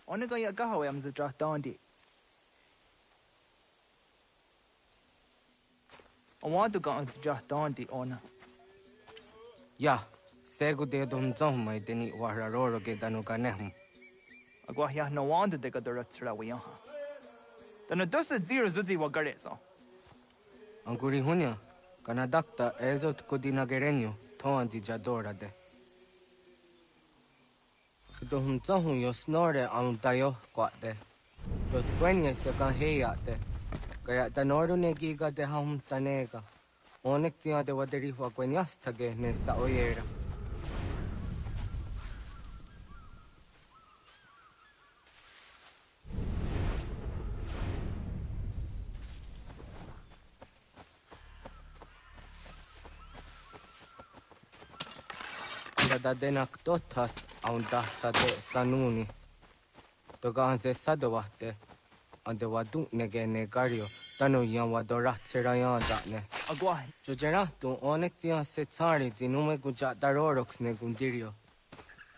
Ona kan jag gaha jag måste dra tandi. Och vad du kan dra tandi ona. Ja, segu de dum zomma deni wara roro ke danu kanehum. Agwa ya no wanda de kadora tsra wiyaha. Danu dosa zero zuzi wa gareso. Anguri hunya, kana dakta ezot kodina gerenyo, toan di jadora de. Dum zohum yo snore am dayo kwate. Dot kwenya se kan heya de. Kaya tanoru ne giga de ham tanega. Onek tia de waderi wa kwenyas tage ne sa oyera. Da denak totas aunda sade sanuni. Toga se sadowate. Ande wadu nege negario. Tano yan wadora tserayan ne. Agwa. Jojera tu onek tia se tsari zinume guja darorox ne gundirio.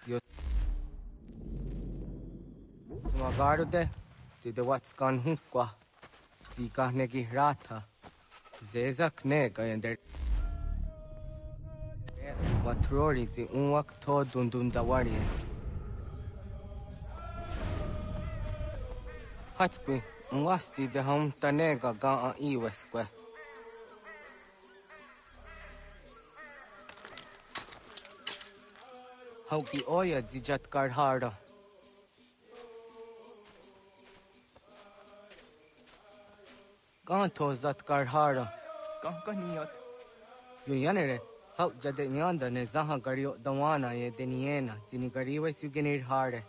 Yo. Magaro de. Ti de watskan hunkwa. Ti ka negi rata. Zezak ne gayender. Watrori ti unwak to dundundawari. Hatskwi, unwasti de ham tanega ga a iweskwe. Hauki oya zijat karhara. Gan to zat karhara. Gan niyot. Yo yanere. Hau jade nyanda ne zaha gario dawana ye deniena jini gariwe sugenir hare.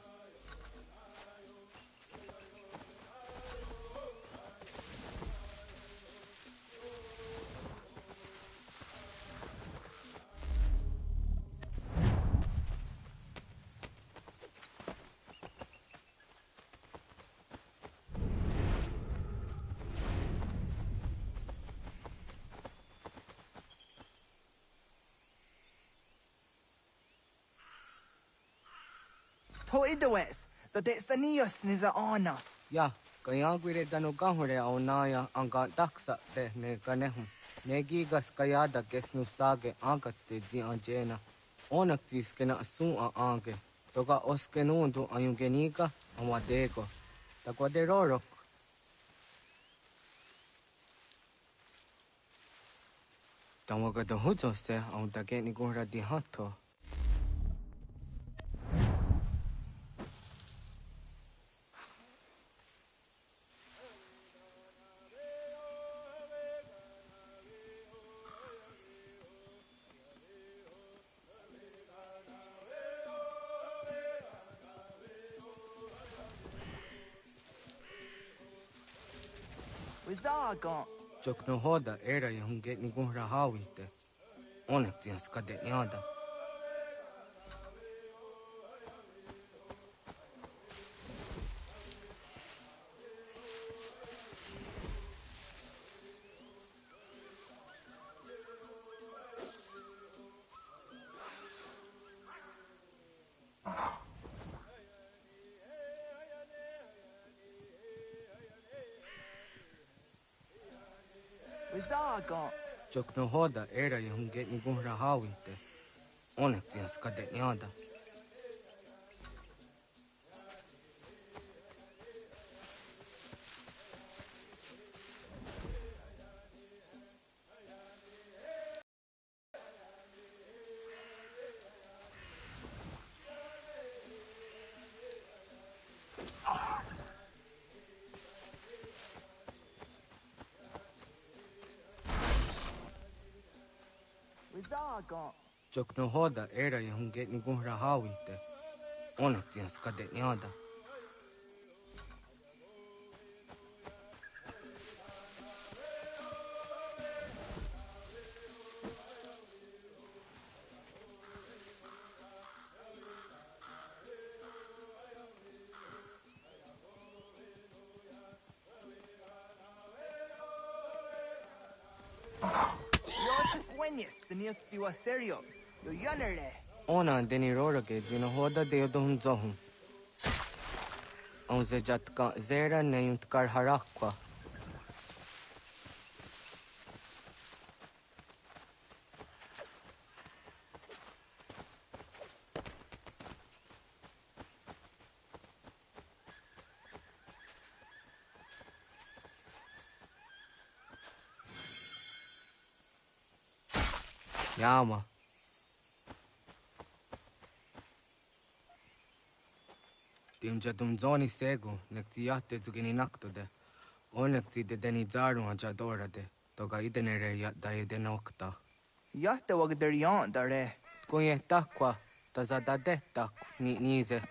To idawes, so de saniyos ni za ona. Ya, kaya gwire dano gahure aunaya anga daksa de ne ganehum. Ne gigas kayada kesnu sage angats de zi anjena. Onak tis kena asun a ange. Toga oskenundu ayungeniga amadego. Takwa de rorok. Tawaga da hujo se aun dage ni gura di hato. Wizaga. Jokno hoda era ya hunge ni gura hawite. Onek tias kade nyada. Wizaga. Jokno hoda era ya hunge ni gura hawite. Onek tias kade nyada. Wizaga. Jokno hoda era ya hunge ni gura hawite. Onek tias kade nyada. Tenías siwa serio. Yo yanere. Ona deni rora ke dina hoda de dohum zohum. on se jatka zera ne yuntkar harakwa. Yama. Timcha tumzoni sego, nektiate zugini naktode. Onekti de denizaru ajadorade, toga idenere ya daedenokta. Yahte wagderian dare. Kunye takwa, tazadadeta nize.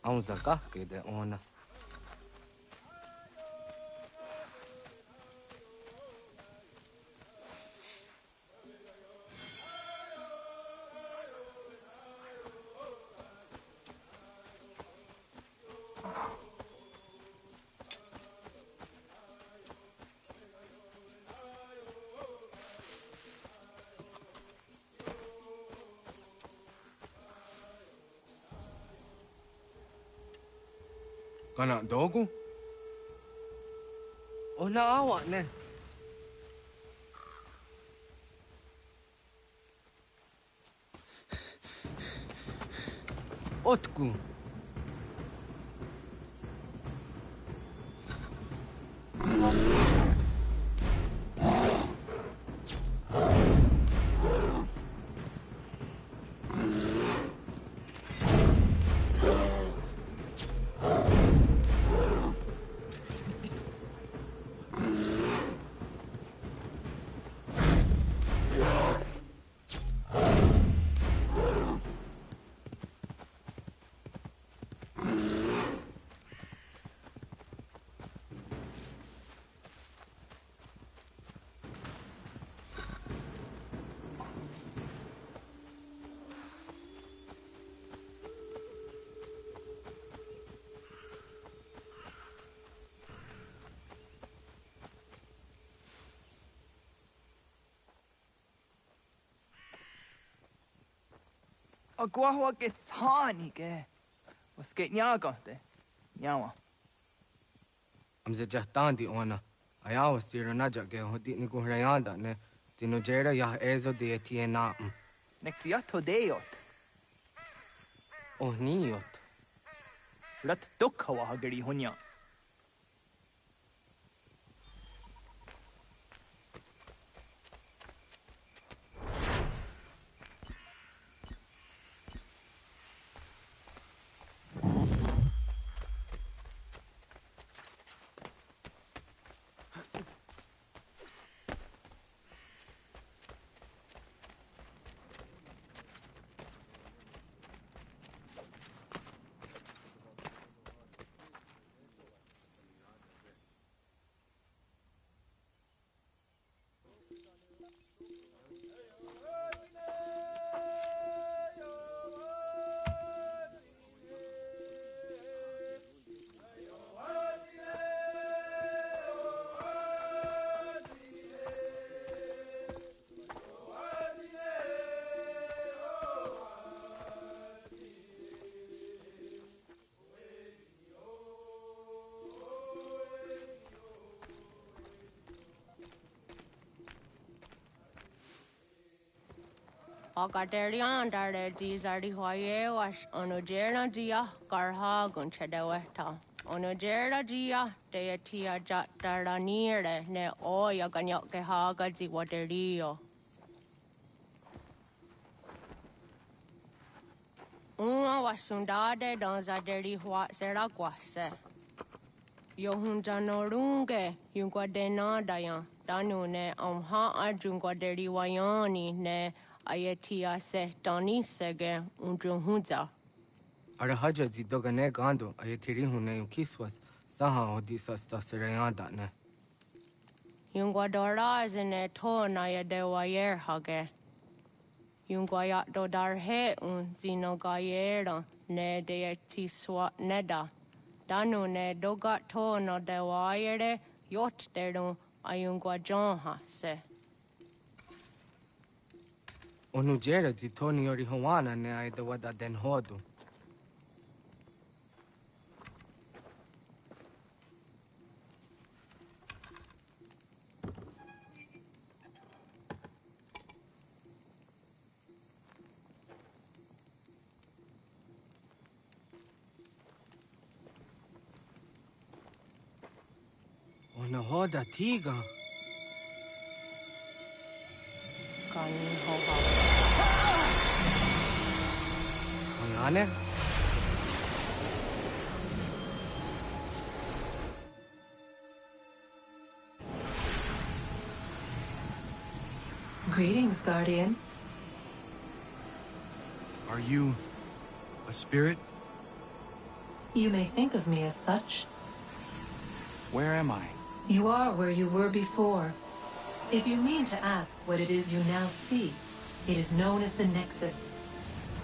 Aunzaka kede ona. Kana dogu? Oh, naawa ne. Otku. Qua hoa get tani ke. Was get nyaga de. Nyawa. Am ze jahtandi ona. Aya was tira naja ke hoti ni ko hrayanda ne. Tino jera ya ezo de tiena. Nektiato deot. Oh niot. Rat dukha wa gari hunya. Agaderian dare dizardi hoye was onojera dia garha gunchedeweta. Onojera dia deatia jat daranire ne oya ganyok ke haga zi waterio. Uma wasundade donzaderi hua seraguase. Yohunjanorunge yungwadena dayan danune amha ajungwaderi wayani ne Ayatia se Doni Sege Unjunhunza. Arahaja zidogane gando ayatiri hune ukiswas saha odisas tasirayanda ne. Yungwadora zene to naya de wayer hage. Yungwayat do darhe un zinogayera ne de tiswa neda. Danu ne dogat to no de wayere yot deru ayungwajonha se. Onujera zitoni yori hawana ne aida wada den hodu. Ona hoda tiga. Kani hoha. Onane? Greetings, Guardian. Are you a spirit? You may think of me as such. Where am I? You are where you were before. If you mean to ask what it is you now see, it is known as the Nexus.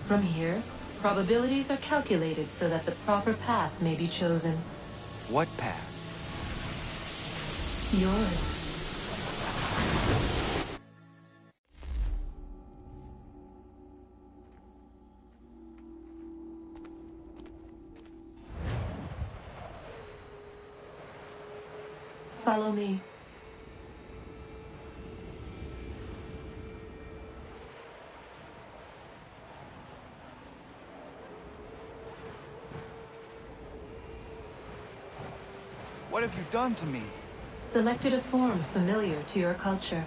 From here, probabilities are calculated so that the proper path may be chosen. What path? Yours. Follow me. What have you done to me? Selected a form familiar to your culture.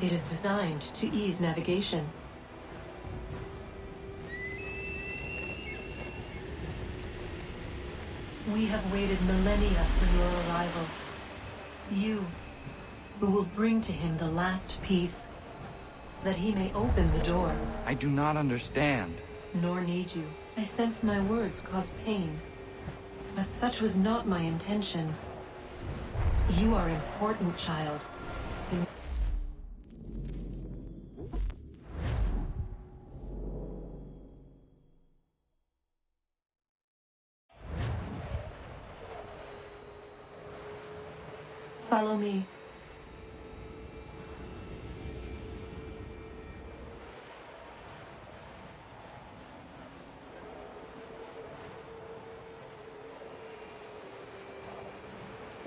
It is designed to ease navigation. We have waited millennia for your arrival. You, who will bring to him the last piece, that he may open the door. I do not understand. Nor need you. I sense my words cause pain. But such was not my intention. You are important, child. Follow me.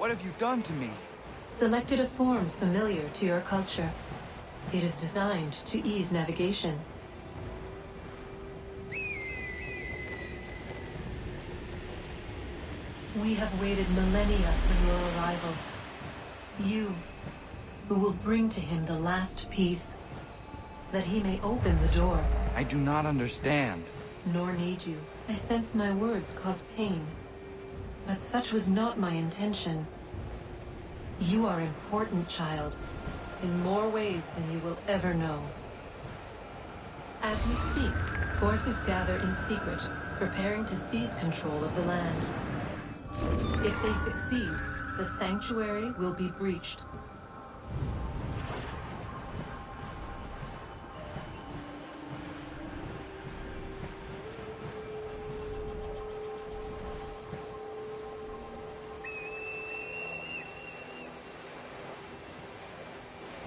What have you done to me? Selected a form familiar to your culture. It is designed to ease navigation. We have waited millennia for your arrival. You, who will bring to him the last piece, that he may open the door. I do not understand. Nor need you. I sense my words cause pain. But such was not my intention. You are important, child, in more ways than you will ever know. As we speak, forces gather in secret, preparing to seize control of the land. If they succeed, the sanctuary will be breached.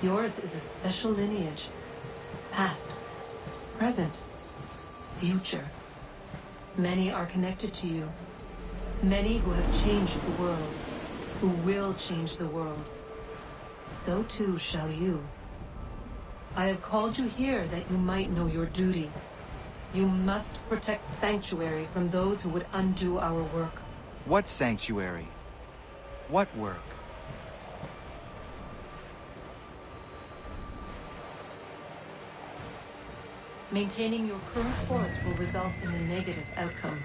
Yours is a special lineage. Past, present, future. Many are connected to you. Many who have changed the world, who will change the world. So too shall you. I have called you here that you might know your duty. You must protect Sanctuary from those who would undo our work. What sanctuary? What work? Maintaining your current course will result in a negative outcome.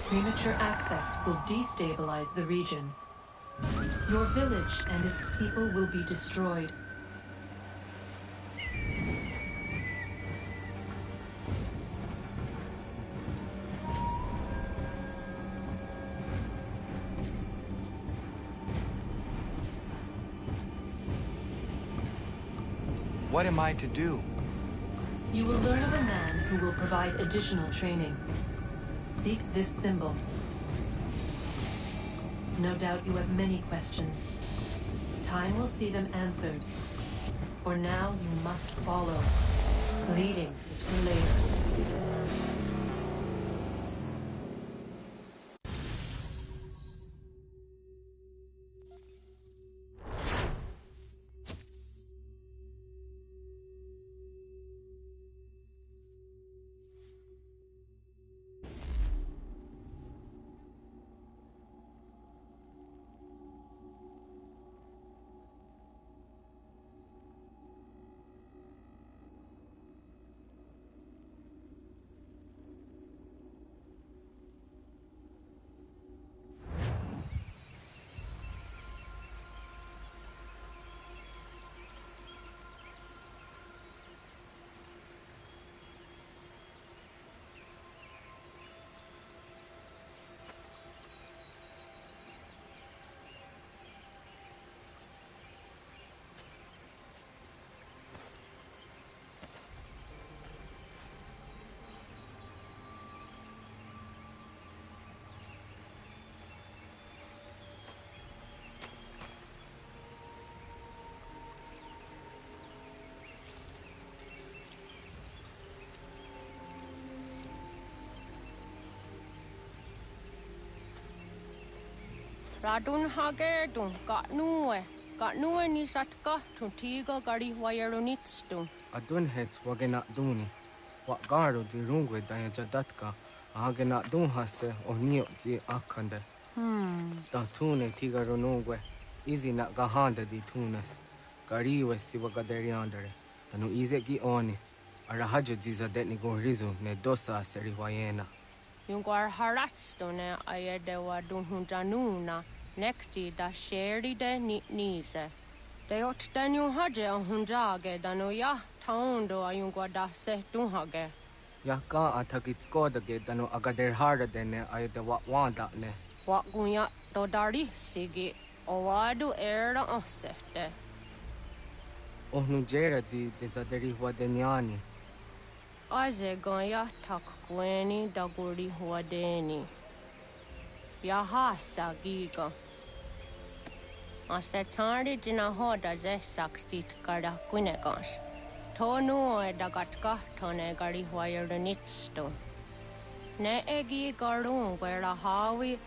Premature access will destabilize the region. Your village and its people will be destroyed. What am I to do? You will learn of a man who will provide additional training. Seek this symbol. No doubt you have many questions. Time will see them answered. For now, you must follow. Leading is for later. Radun hage dun got nuwe ni satka tun tiga gari wayarunitstun. Adun hets wagena duni. Wa garo di rungwe daya jadatka. Agena dun hase o nio di akande. Ta tune tiga runungwe. Izi na gahanda di tunas. Gari we si wagaderiandere. Tanu ize gi oni. Arahajo di zadetni go rizu ne dosa seri wayena. Yungwar haratstone ayede wa dun hunjanuna. Nexti da sheri de nize. De ot danu haje on hunjage danu ya taundo ayungwa da se dun hage. Ya ka atakitskoda ge danu agader harda dene ayede wa wanda ne. Wa gunya do dari sigi o wadu era osete. Ohnu jera di zaderi wadenyani. Aze gonya tak gweni da guri wadeni. Ya hasa giga. Ase tari dina hoda ze sakstit kada kunegas. Tonu e dagatka tone gari wayarunitsto. Ne egi garun wera hawi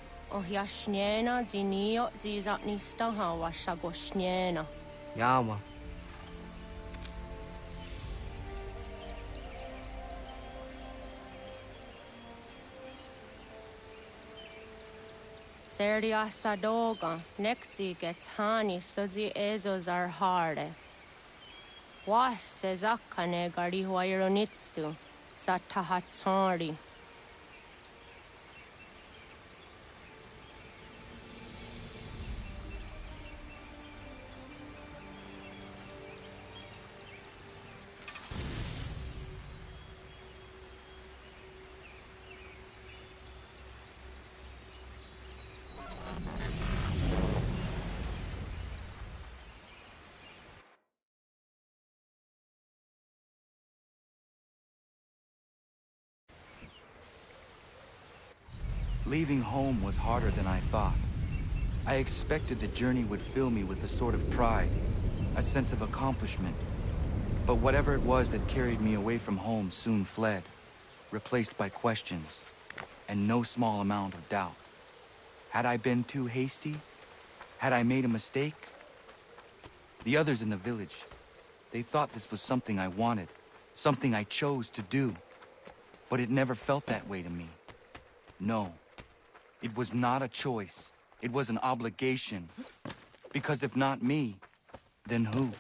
jaśniena, zinio, zizatnistaha, washagośniena. Yama. Serdia sadoga, nekti gets hani sudzi ezos are harde. Was sezakane gari huaironitstu, satahatsori. Leaving home was harder than I thought. I expected the journey would fill me with a sort of pride, a sense of accomplishment. But whatever it was that carried me away from home soon fled, replaced by questions, and no small amount of doubt. Had I been too hasty? Had I made a mistake? The others in the village, they thought this was something I wanted, something I chose to do. But it never felt that way to me. No. It was not a choice. It was an obligation. Because if not me, then who?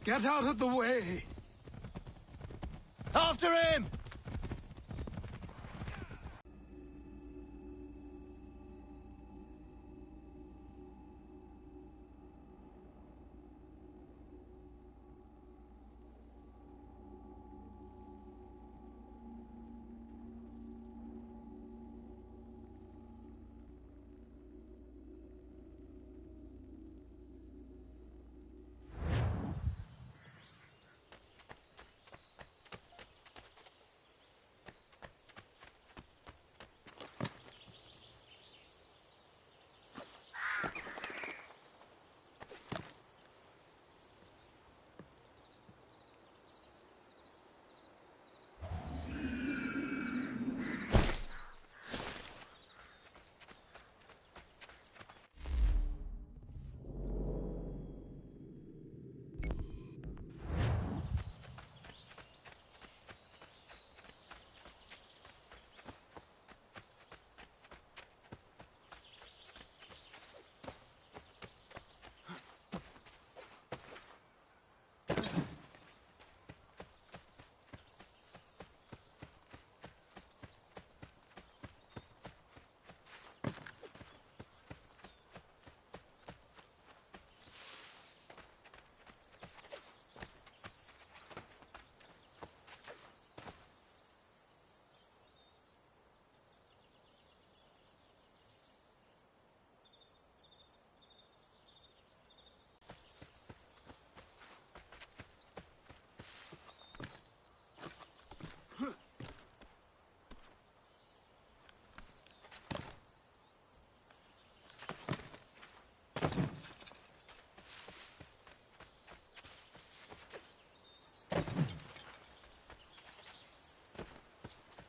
Get out of the way! After him!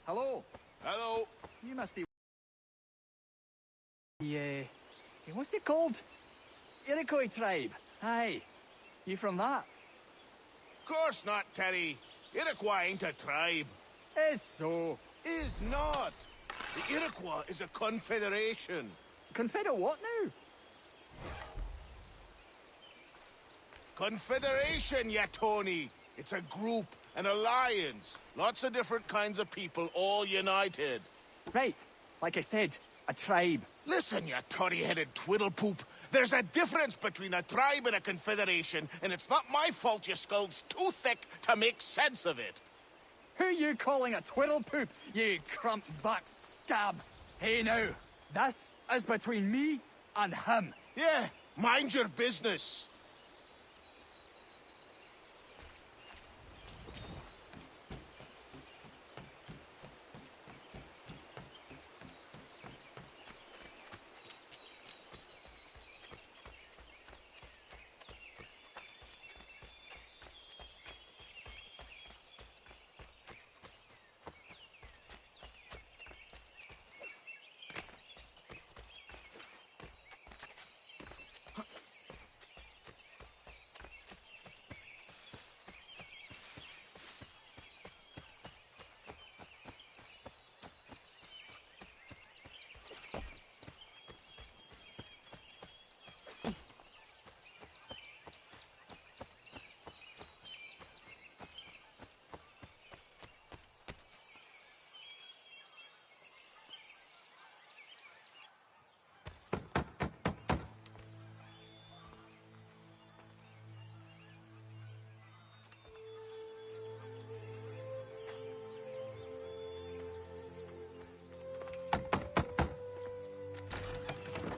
Hello. Hello. You must be... what's it called? Iroquois tribe. Aye. You from that? Course not, Terry. Iroquois ain't a tribe. Is so. Is not. The Iroquois is a confederation. Confederate what now? Confederation, ya Tony. It's a group, an alliance. Lots of different kinds of people, all united. Right. Like I said, a tribe. Listen, you toddy-headed twiddlepoop. There's a difference between a tribe and a confederation, and it's not my fault your skull's too thick to make sense of it. Who you calling a twiddlepoop, you crump-back scab? Hey now, this is between me and him. Yeah, mind your business.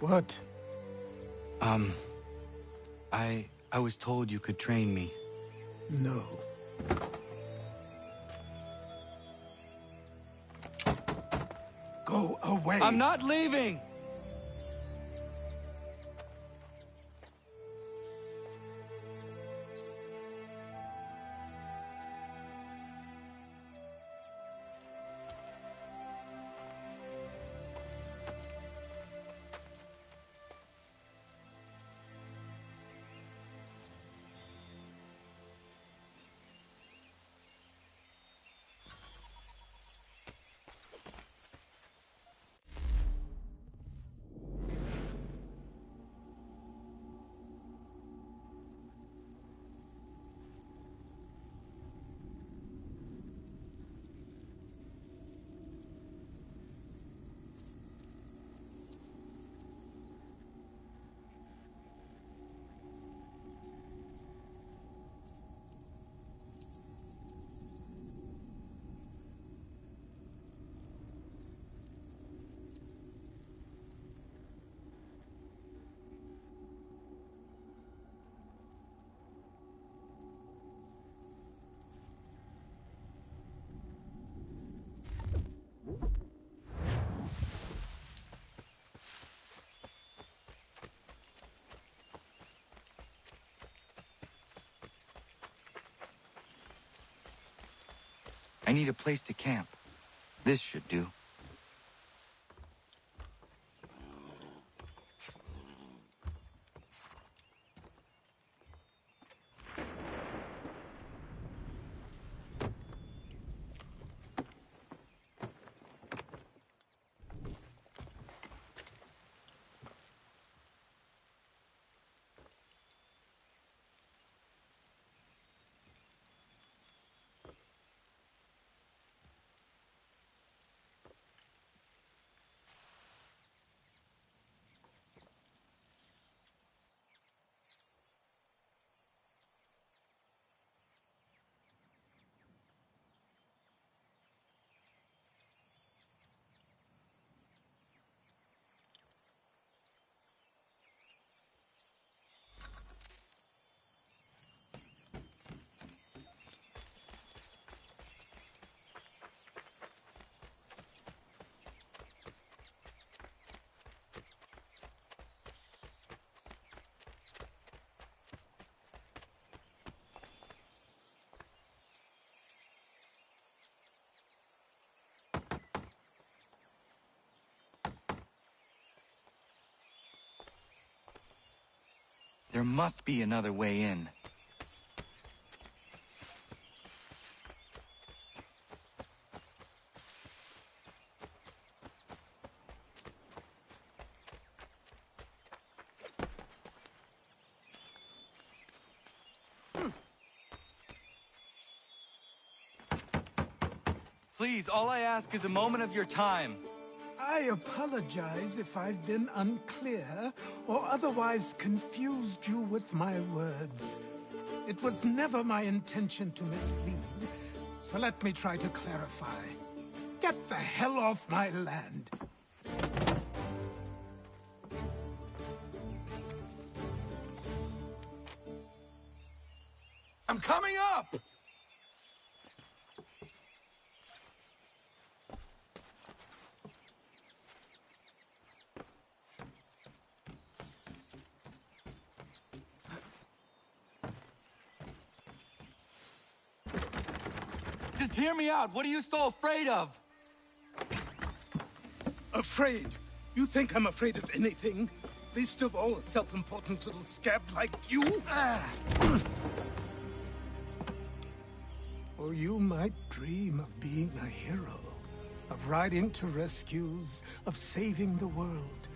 What? I was told you could train me. No. Go away! I'm not leaving! I need a place to camp. This should do. There must be another way in. Please, all I ask is a moment of your time. I apologize if I've been unclear or otherwise confused you with my words. It was never my intention to mislead, so let me try to clarify. Get the hell off my land. I'm coming up! Just hear me out. What are you so afraid of? Afraid? You think I'm afraid of anything? Least of all a self-important little scab like you? Or you might dream of being a hero, of riding to rescues, of saving the world.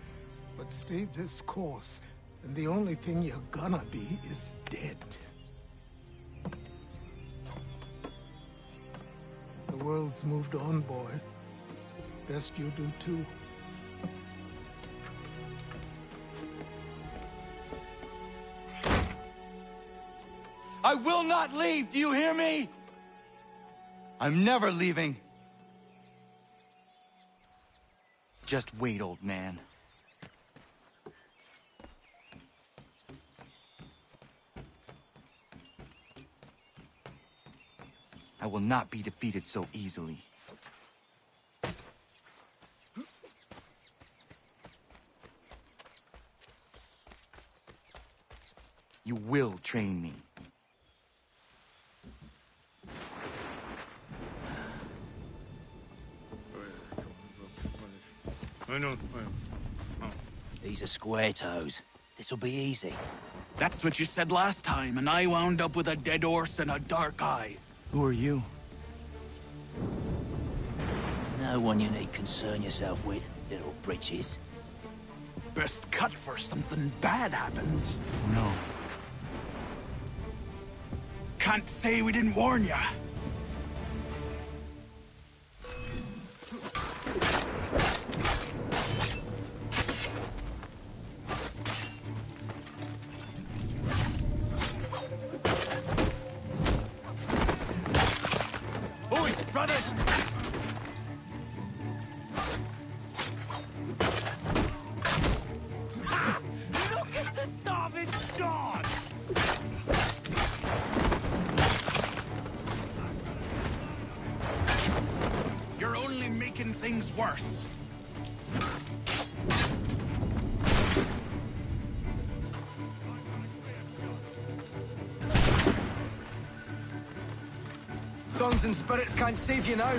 But stay this course, and the only thing you're gonna be is dead. The world's moved on, boy. Best you do too. I will not leave, do you hear me? I'm never leaving. Just wait, old man. I will not be defeated so easily. You will train me. These are square toes. This'll be easy. That's what you said last time, and I wound up with a dead horse and a dark eye. Who are you? No one you need concern yourself with, little britches. Best cut for something bad happens. No. Can't say we didn't warn ya. Oi, brothers! Look at the starving god! You're only making things worse. Songs and spirits can't save you now.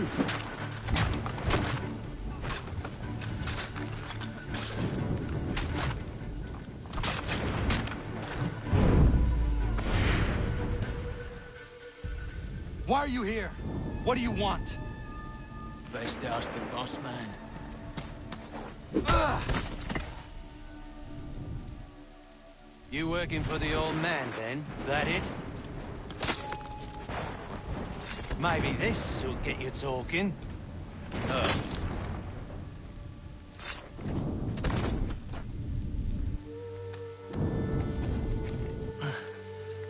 Why are you here? What do you want? Best ask the boss man. You working for the old man, then? That it? Maybe this will get you talking.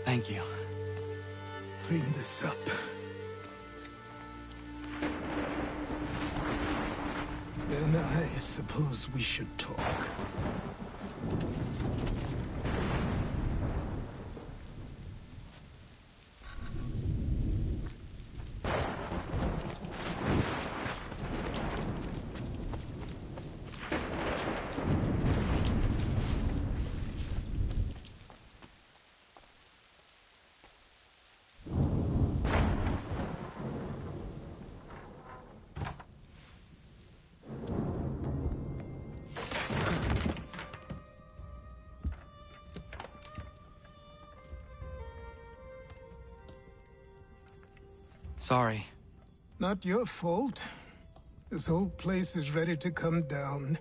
Thank you. Clean this up. Then I suppose we should talk. Sorry. Not your fault. This whole place is ready to come down.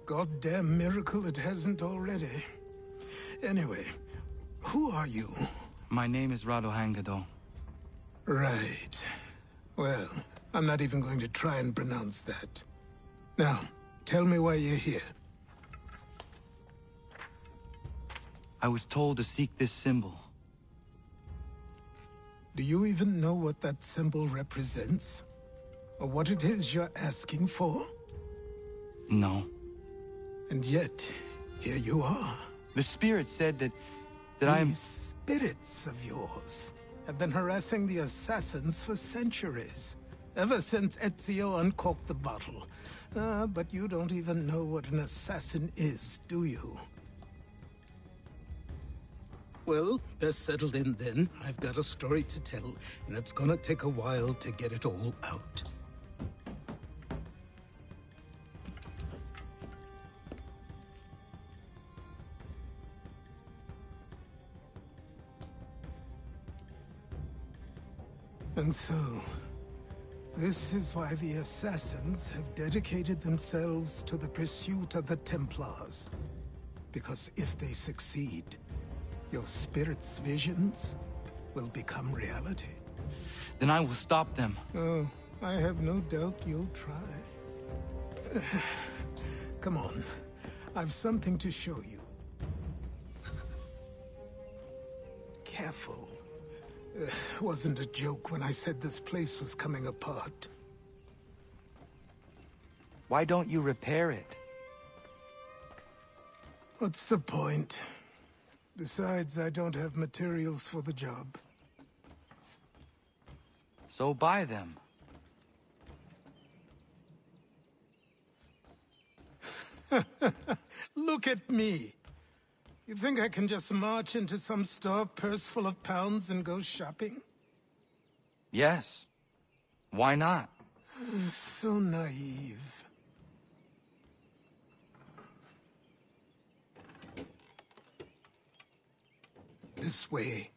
Goddamn miracle it hasn't already. Anyway, who are you? My name is Radohangado. Right. Well, I'm not even going to try and pronounce that. Now, tell me why you're here. I was told to seek this symbol. Do you even know what that symbol represents? Or what it is you're asking for? No. And yet, here you are. The spirit said that These spirits of yours have been harassing the assassins for centuries. Ever since Ezio uncorked the bottle. But you don't even know what an assassin is, do you? Well, they're settled in then. I've got a story to tell, and it's gonna take a while to get it all out. And so, this is why the Assassins have dedicated themselves to the pursuit of the Templars. Because if they succeed, your spirit's visions will become reality. Then I will stop them. Oh, I have no doubt you'll try. Come on, I've something to show you. Careful. Wasn't a joke when I said this place was coming apart. Why don't you repair it? What's the point? Besides, I don't have materials for the job. So buy them. Look at me. You think I can just march into some store, purse full of pounds, and go shopping? Yes. Why not? So naive. This way.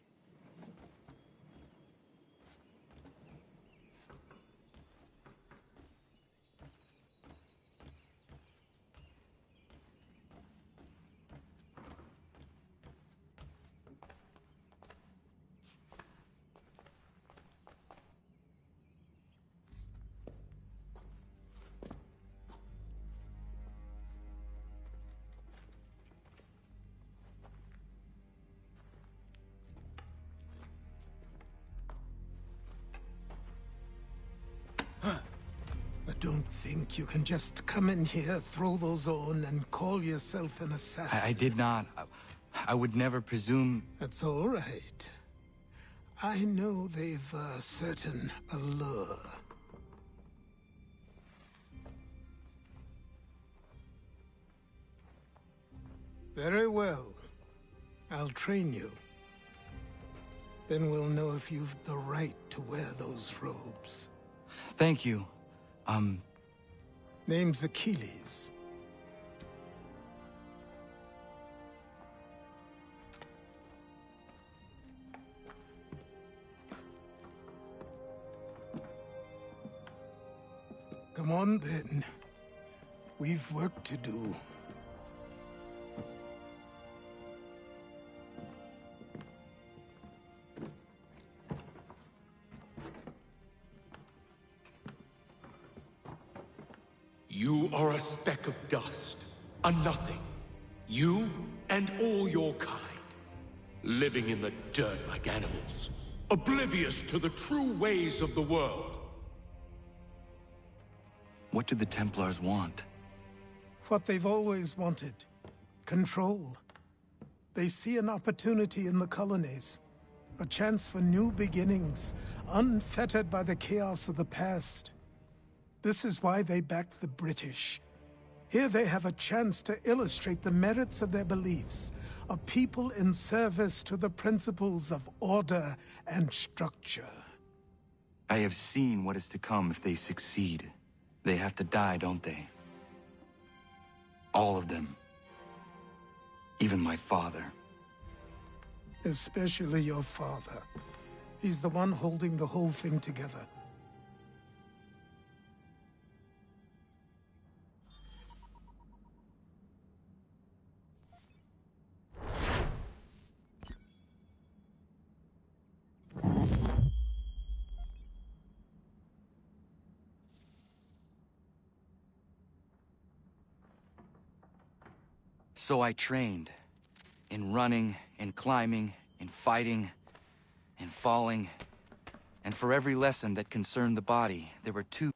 I don't think you can just come in here, throw those on, and call yourself an assassin. I did not. I would never presume... That's all right. I know they've a certain allure. Very well. I'll train you. Then we'll know if you've the right to wear those robes. Thank you. Name's Achilles. Come on, then. We've work to do. You are a speck of dust, a nothing. You and all your kind, living in the dirt like animals, oblivious to the true ways of the world. What do the Templars want? What they've always wanted. Control. They see an opportunity in the colonies. A chance for new beginnings, unfettered by the chaos of the past. This is why they backed the British. Here they have a chance to illustrate the merits of their beliefs. A people in service to the principles of order and structure. I have seen what is to come if they succeed. They have to die, don't they? All of them. Even my father. Especially your father. He's the one holding the whole thing together. So I trained. In running, in climbing, in fighting, in falling. And for every lesson that concerned the body, there were two.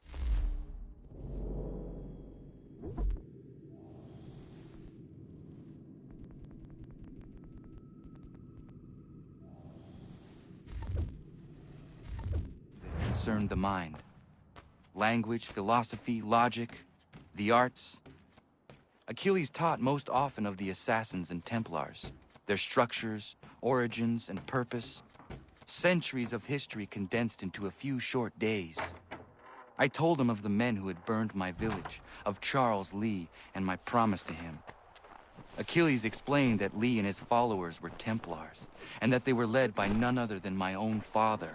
That concerned the mind. Language, philosophy, logic, the arts. Achilles taught most often of the Assassins and Templars, their structures, origins, and purpose. Centuries of history condensed into a few short days. I told him of the men who had burned my village, of Charles Lee, and my promise to him. Achilles explained that Lee and his followers were Templars, and that they were led by none other than my own father.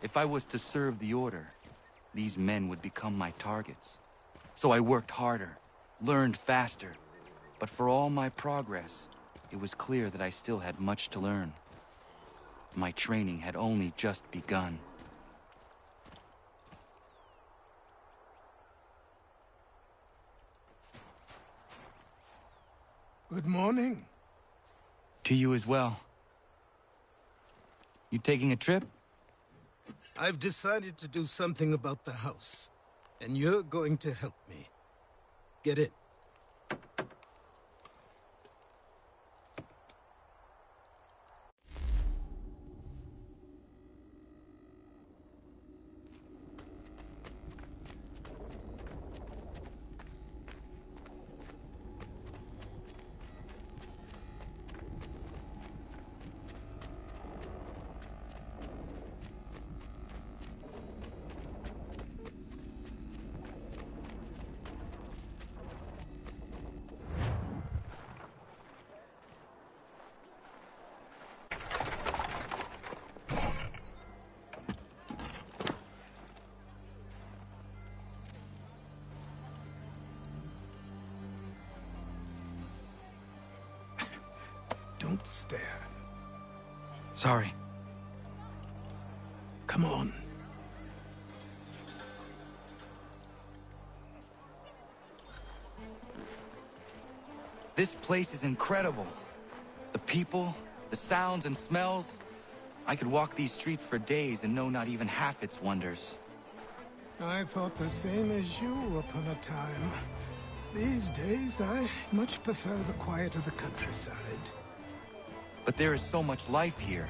If I was to serve the order, these men would become my targets. So I worked harder. Learned faster, but for all my progress, it was clear that I still had much to learn. My training had only just begun. Good morning. To you as well. You taking a trip? I've decided to do something about the house, and you're going to help me. Get it. that stare. Sorry. Come on. This place is incredible. The people, the sounds and smells. I could walk these streets for days and know not even half its wonders. I thought the same as you upon a time. These days, I much prefer the quiet of the countryside. But there is so much life here.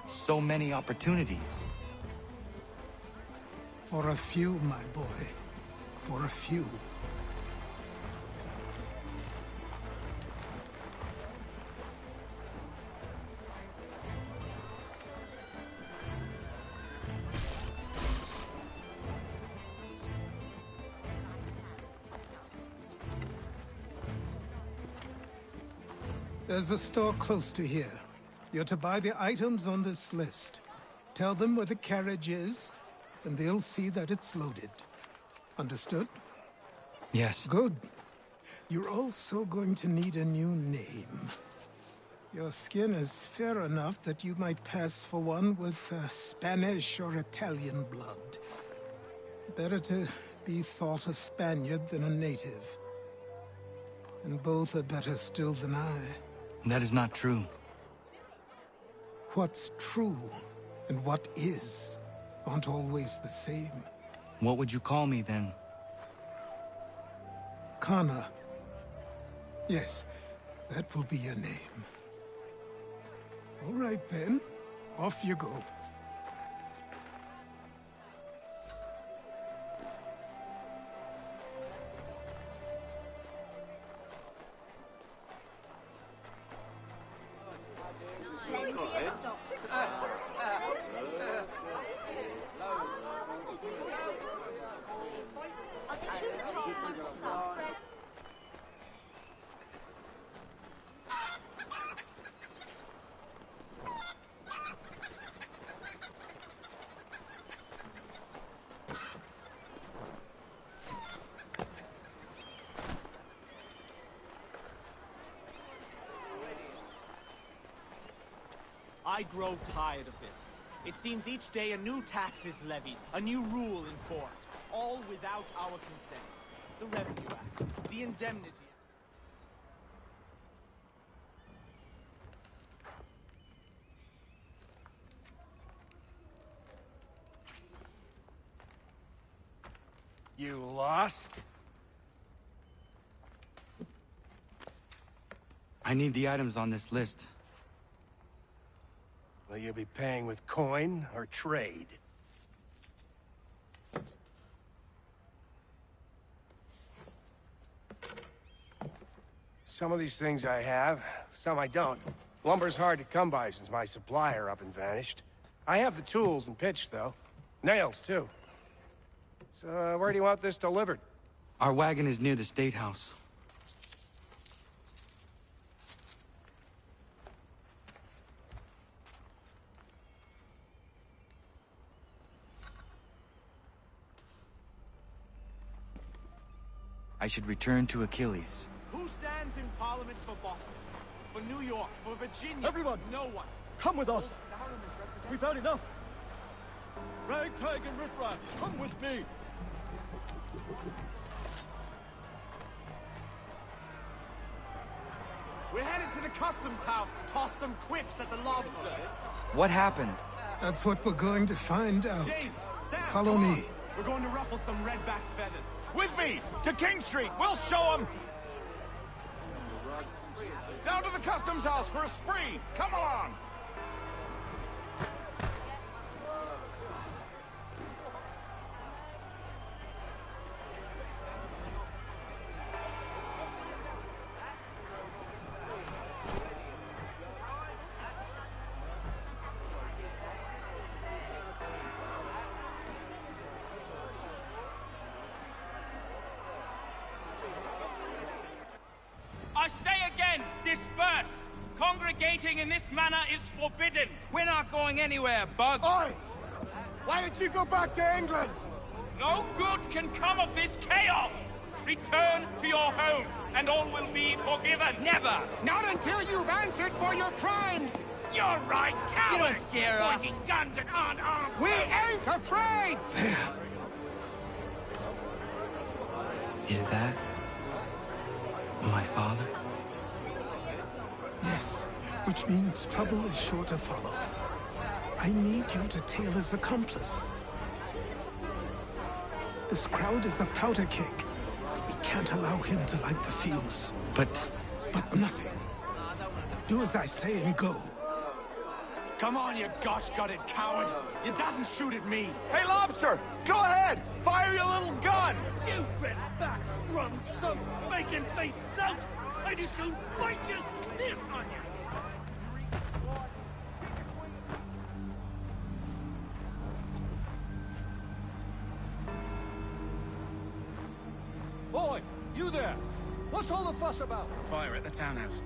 So many opportunities. For a few, my boy. For a few. There's a store close to here. You're to buy the items on this list. Tell them where the carriage is, and they'll see that it's loaded. Understood? Yes. Good. You're also going to need a new name. Your skin is fair enough that you might pass for one with Spanish or Italian blood. Better to be thought a Spaniard than a native. And both are better still than I. That is not true. What's true and what is aren't always the same. What would you call me then? Kana. Yes, that will be your name. All right then, off you go. I grow tired of this. It seems each day a new tax is levied, a new rule enforced, all without our consent. The Revenue Act, the Indemnity Act. You lost? I need the items on this list. Will you be paying with coin or trade? Some of these things I have, some I don't. Lumber's hard to come by since my supplier up and vanished. I have the tools and pitch, though. Nails, too. So, where do you want this delivered? Our wagon is near the State House. I should return to Achilles. Who stands in Parliament for Boston? For New York? For Virginia? Everyone! No one. Come with us! We've had enough! Ragtag and riffraff, come with me! We're headed to the customs house to toss some quips at the lobsters. What happened? That's what we're going to find out. James, Sam, Follow me. We're going to ruffle some red-backed feathers. With me! To King Street! We'll show them! Down to the customs house for a spree! Come along! I say again, disperse! Congregating in this manner is forbidden! We're not going anywhere, Bug! Oi! Why did you go back to England? No good can come of this chaos! Return to your homes, and all will be forgiven. Never! Not until you've answered for your crimes! You're right, cowards! You don't scare us! Pointing guns at aren't armed! We ain't afraid! There. Is that my father? Yes, which means trouble is sure to follow. I need you to tail his accomplice. This crowd is a powder keg. We can't allow him to light the fuse. But nothing. Do as I say and go. Come on, you gosh-gutted coward! You doesn't shoot at me! Hey, Lobster! Go ahead! Fire your little gun! You red back, rum soaked, bacon-faced lout! I'd as soon bite just this on you! Boy, you there! What's all the fuss about? Fire at the townhouse.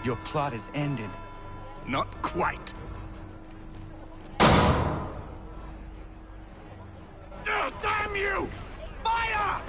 Your plot is ended. Not quite. Damn you! Fire!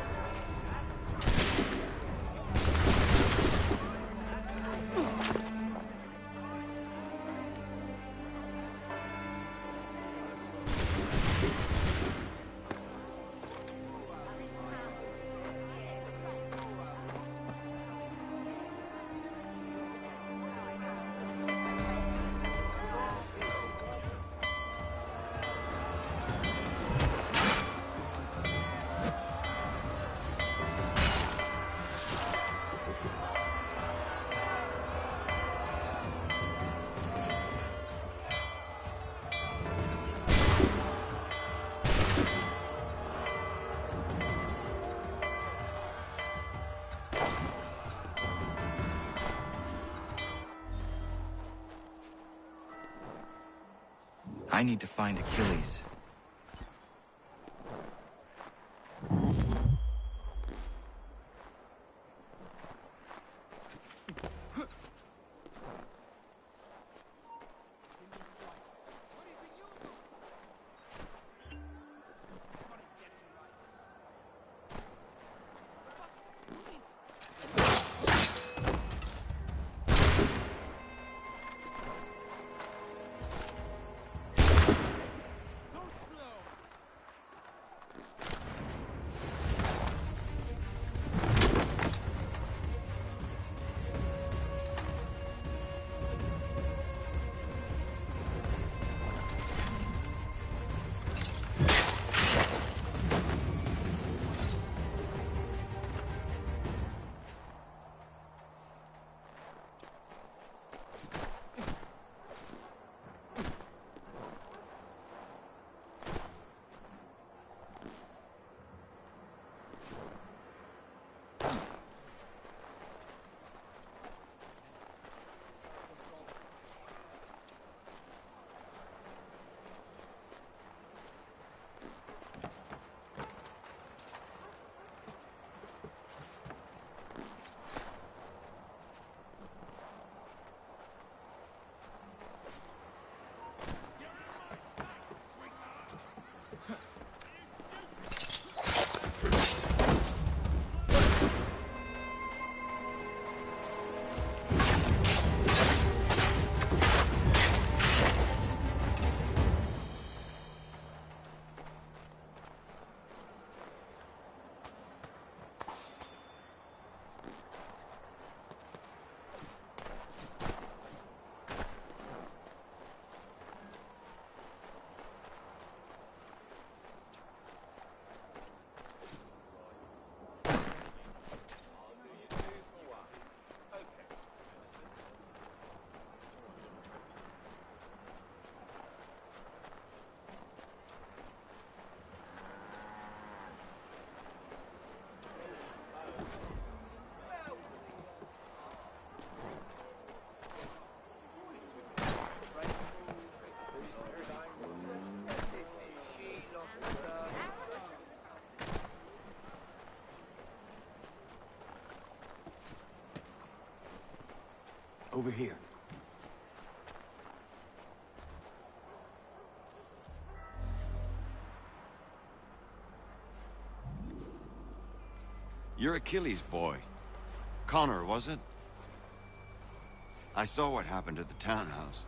I need to find Achilles. Over here. You're Achilles' boy. Connor, was it? I saw what happened at the townhouse.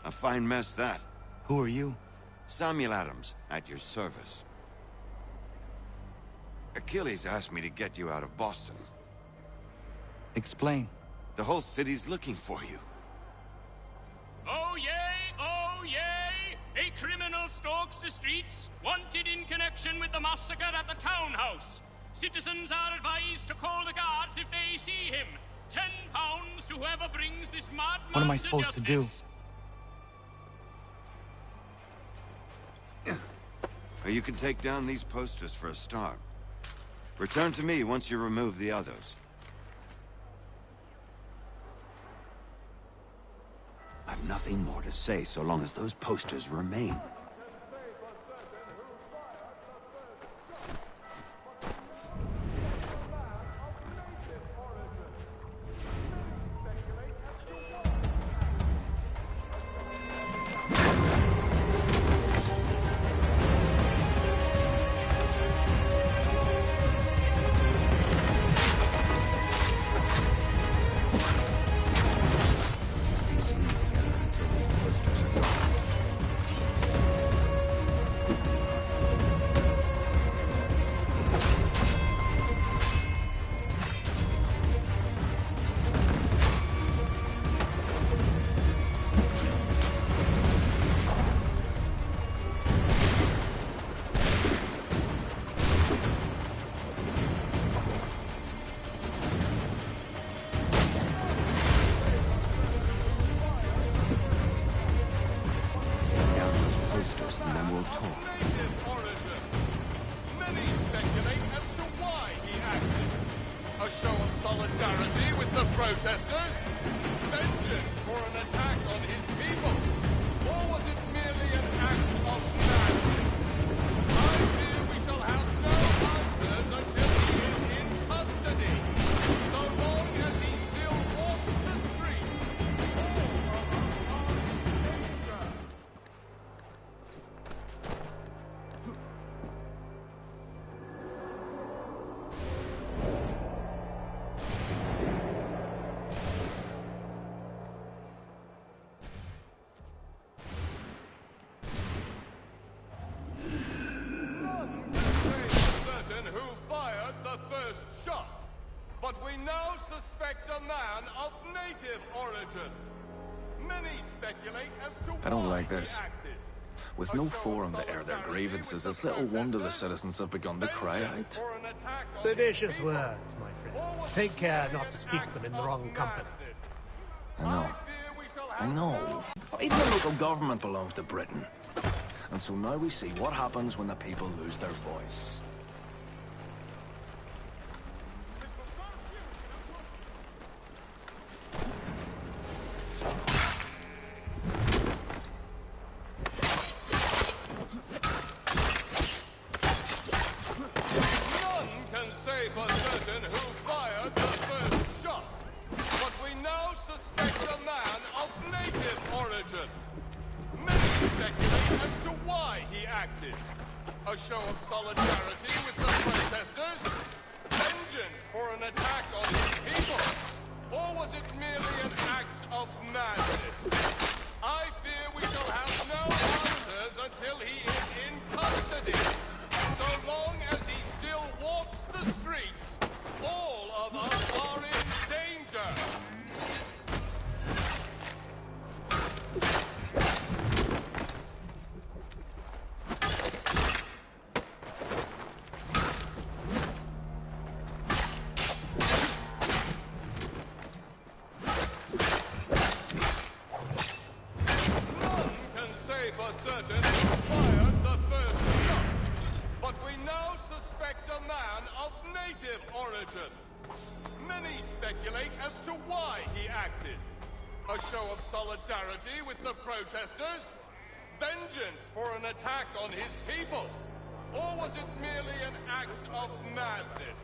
A fine mess, that. Who are you? Samuel Adams, at your service. Achilles asked me to get you out of Boston. Explain. The whole city's looking for you. Oh yay, oh yay! A criminal stalks the streets, wanted in connection with the massacre at the townhouse. Citizens are advised to call the guards if they see him. £10 to whoever brings this madman What am I supposed to do? You can take down these posters for a start. Return to me once you remove the others. I've nothing more to say so long as those posters remain. protesters? Vengeance for an attack on his people? Or was it merely an act of madness? I fear we shall have no answers until he is in custody. So long as he still walks the streets, all of us are in danger. But we now suspect a man of native origin. Many speculate as to I don't why like this. he acted. With no forum to air their grievances, it's little wonder the citizens have begun to cry out. Seditious words, my friend. Take care not to speak them in the wrong company. I know. But even the local government belongs to Britain. And so now we see what happens when the people lose their voice. For certain who fired the first shot, but we now suspect a man of native origin. Many speculate as to why he acted. A show of solidarity with the protesters? Vengeance for an attack on his people? Or was it merely an act of madness? I fear we shall have no answers until he is in custody. So long as he still walks the streets, all of us are in danger. None can say for certain who fired the first shot. But we now suspect a man of native origin. Many speculate as to why he acted. A show of solidarity with the protesters? Vengeance for an attack on his people? Or was it merely an act of madness?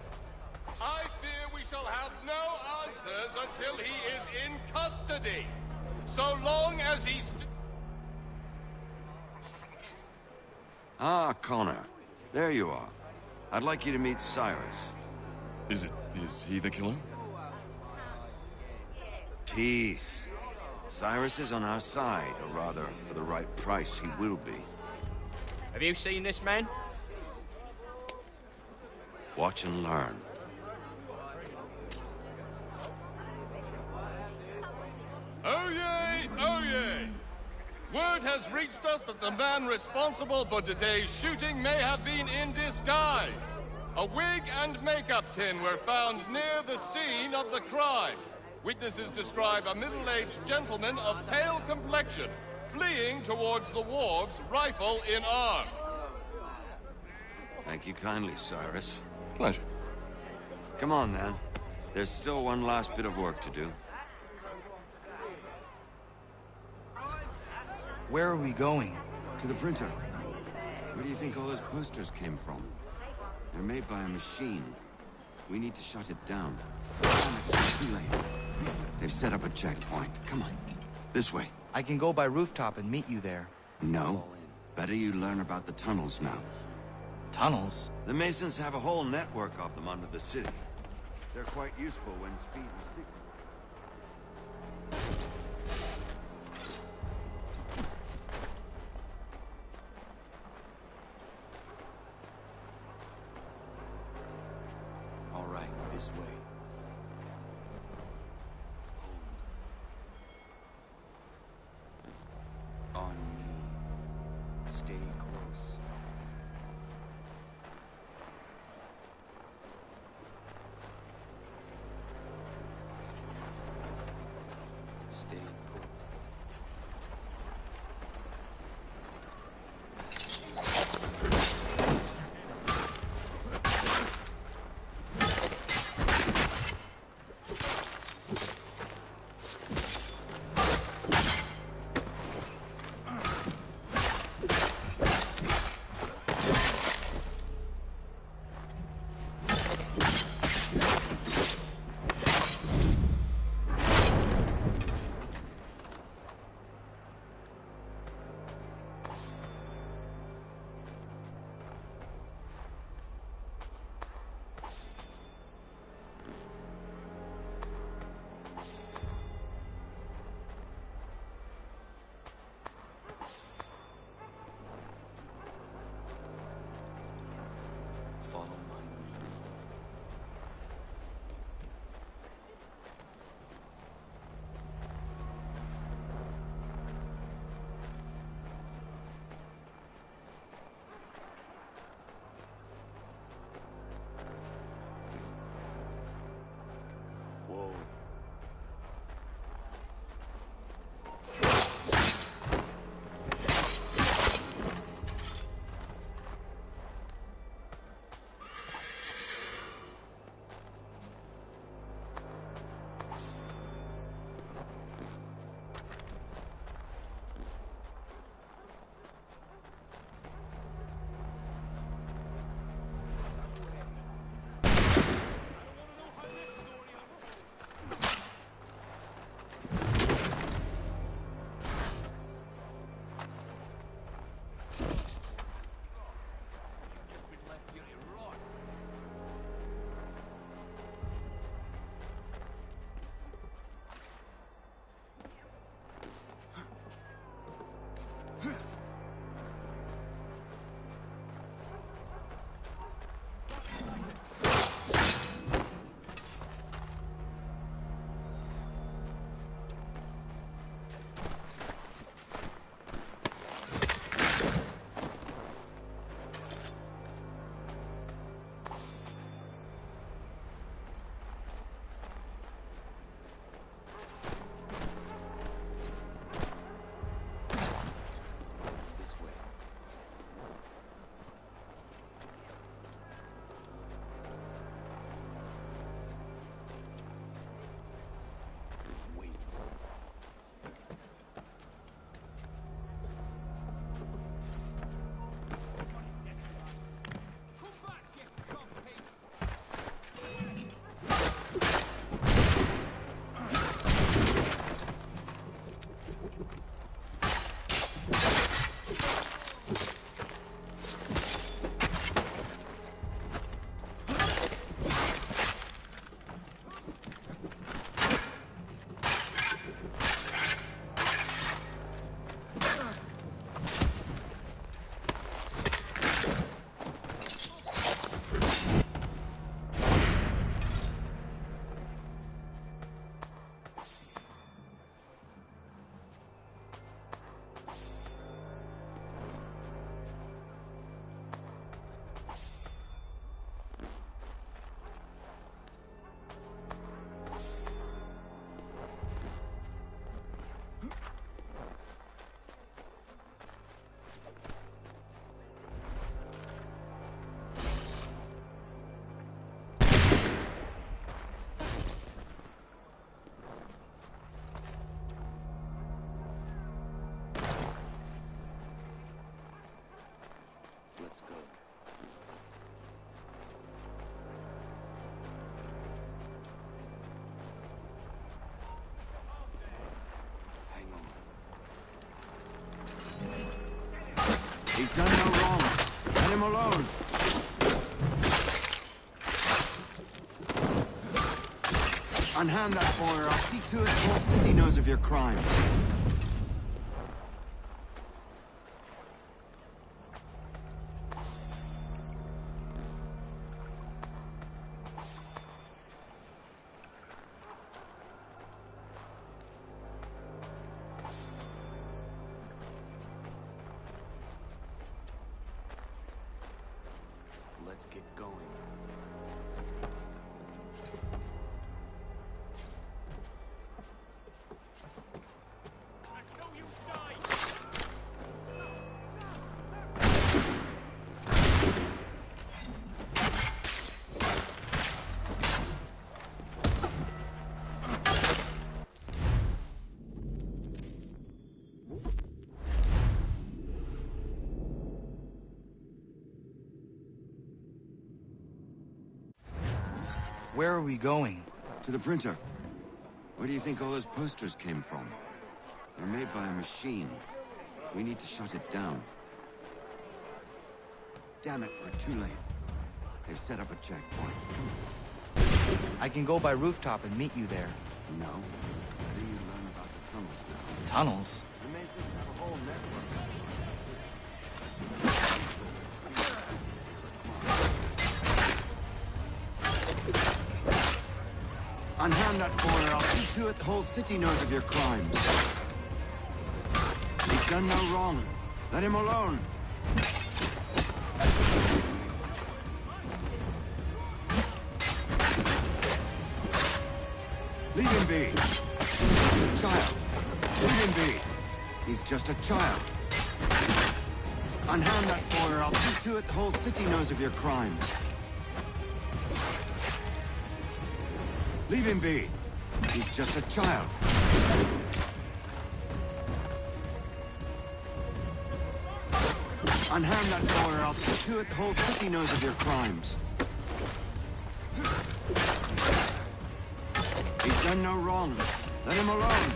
I fear we shall have no answers until he is in custody. So long as he's... Ah, Connor. There you are. I'd like you to meet Cyrus. Is he the killer? Peace. Cyrus is on our side, or rather, for the right price, he will be. Have you seen this man? Watch and learn. Oh yay! Oh yay! Word has reached us that the man responsible for today's shooting may have been in disguise. A wig and makeup tin were found near the scene of the crime. Witnesses describe a middle-aged gentleman of pale complexion fleeing towards the wharves, rifle in arm. Thank you kindly, Cyrus. Pleasure. Come on, then. There's still one last bit of work to do. Where are we going? To the printer. Where do you think all those posters came from? They're made by a machine. We need to shut it down. It's too late. They've set up a checkpoint. Come on. This way. I can go by rooftop and meet you there. No. Better you learn about the tunnels now. Tunnels? The Masons have a whole network of them under the city. They're quite useful when speed is secret. All right, this way. Hold. On me. Stay close. Stay put. him alone! Unhand that boy, or I'll see to it the whole city knows of your crimes. Let's get going. Where are we going? To the printer. Where do you think all those posters came from? They're made by a machine. We need to shut it down. Damn it, we're too late. They've set up a checkpoint. I can go by rooftop and meet you there. No. How do you learn about the tunnels now? Tunnels? We may just have a whole network. Unhand that boy, or I'll see to it the whole city knows of your crimes. He's done no wrong. Let him alone. Leave him be. He's a child. Leave him be. He's just a child. Unhand that boy, or I'll see to it the whole city knows of your crimes. Leave him be. He's just a child. Unhand that boy, or I'll see to it the whole city knows of your crimes. He's done no wrong. Let him alone.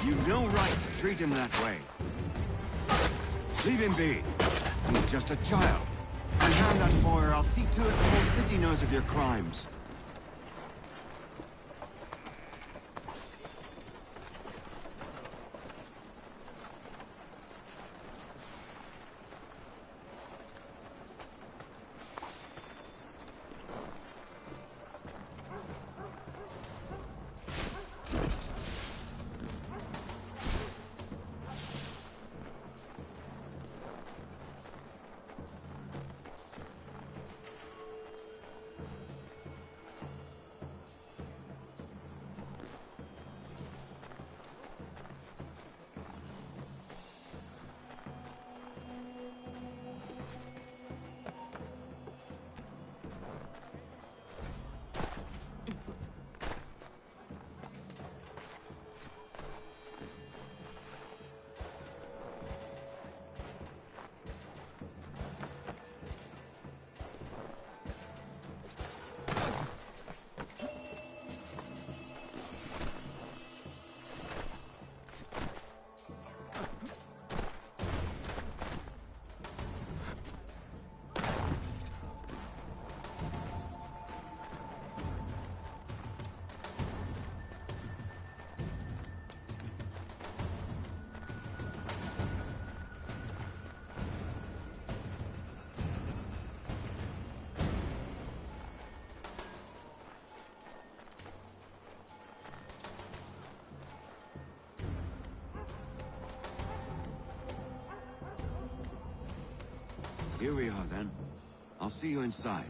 You've no right to treat him that way. Leave him be. He's just a child. Unhand that boy, or I'll see to it the whole city knows of your crimes. Here we are, then. I'll see you inside.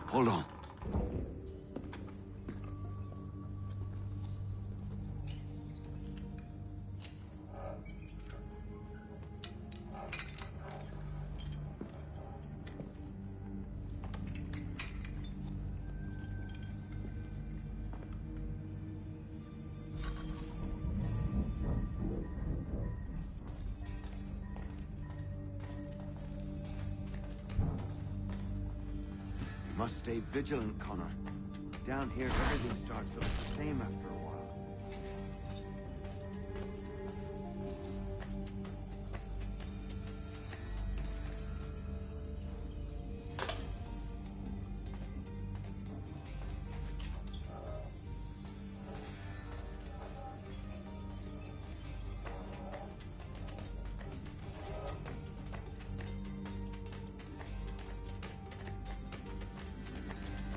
Hold on. Must stay vigilant, Connor. Down here, everything starts to look the same after a while.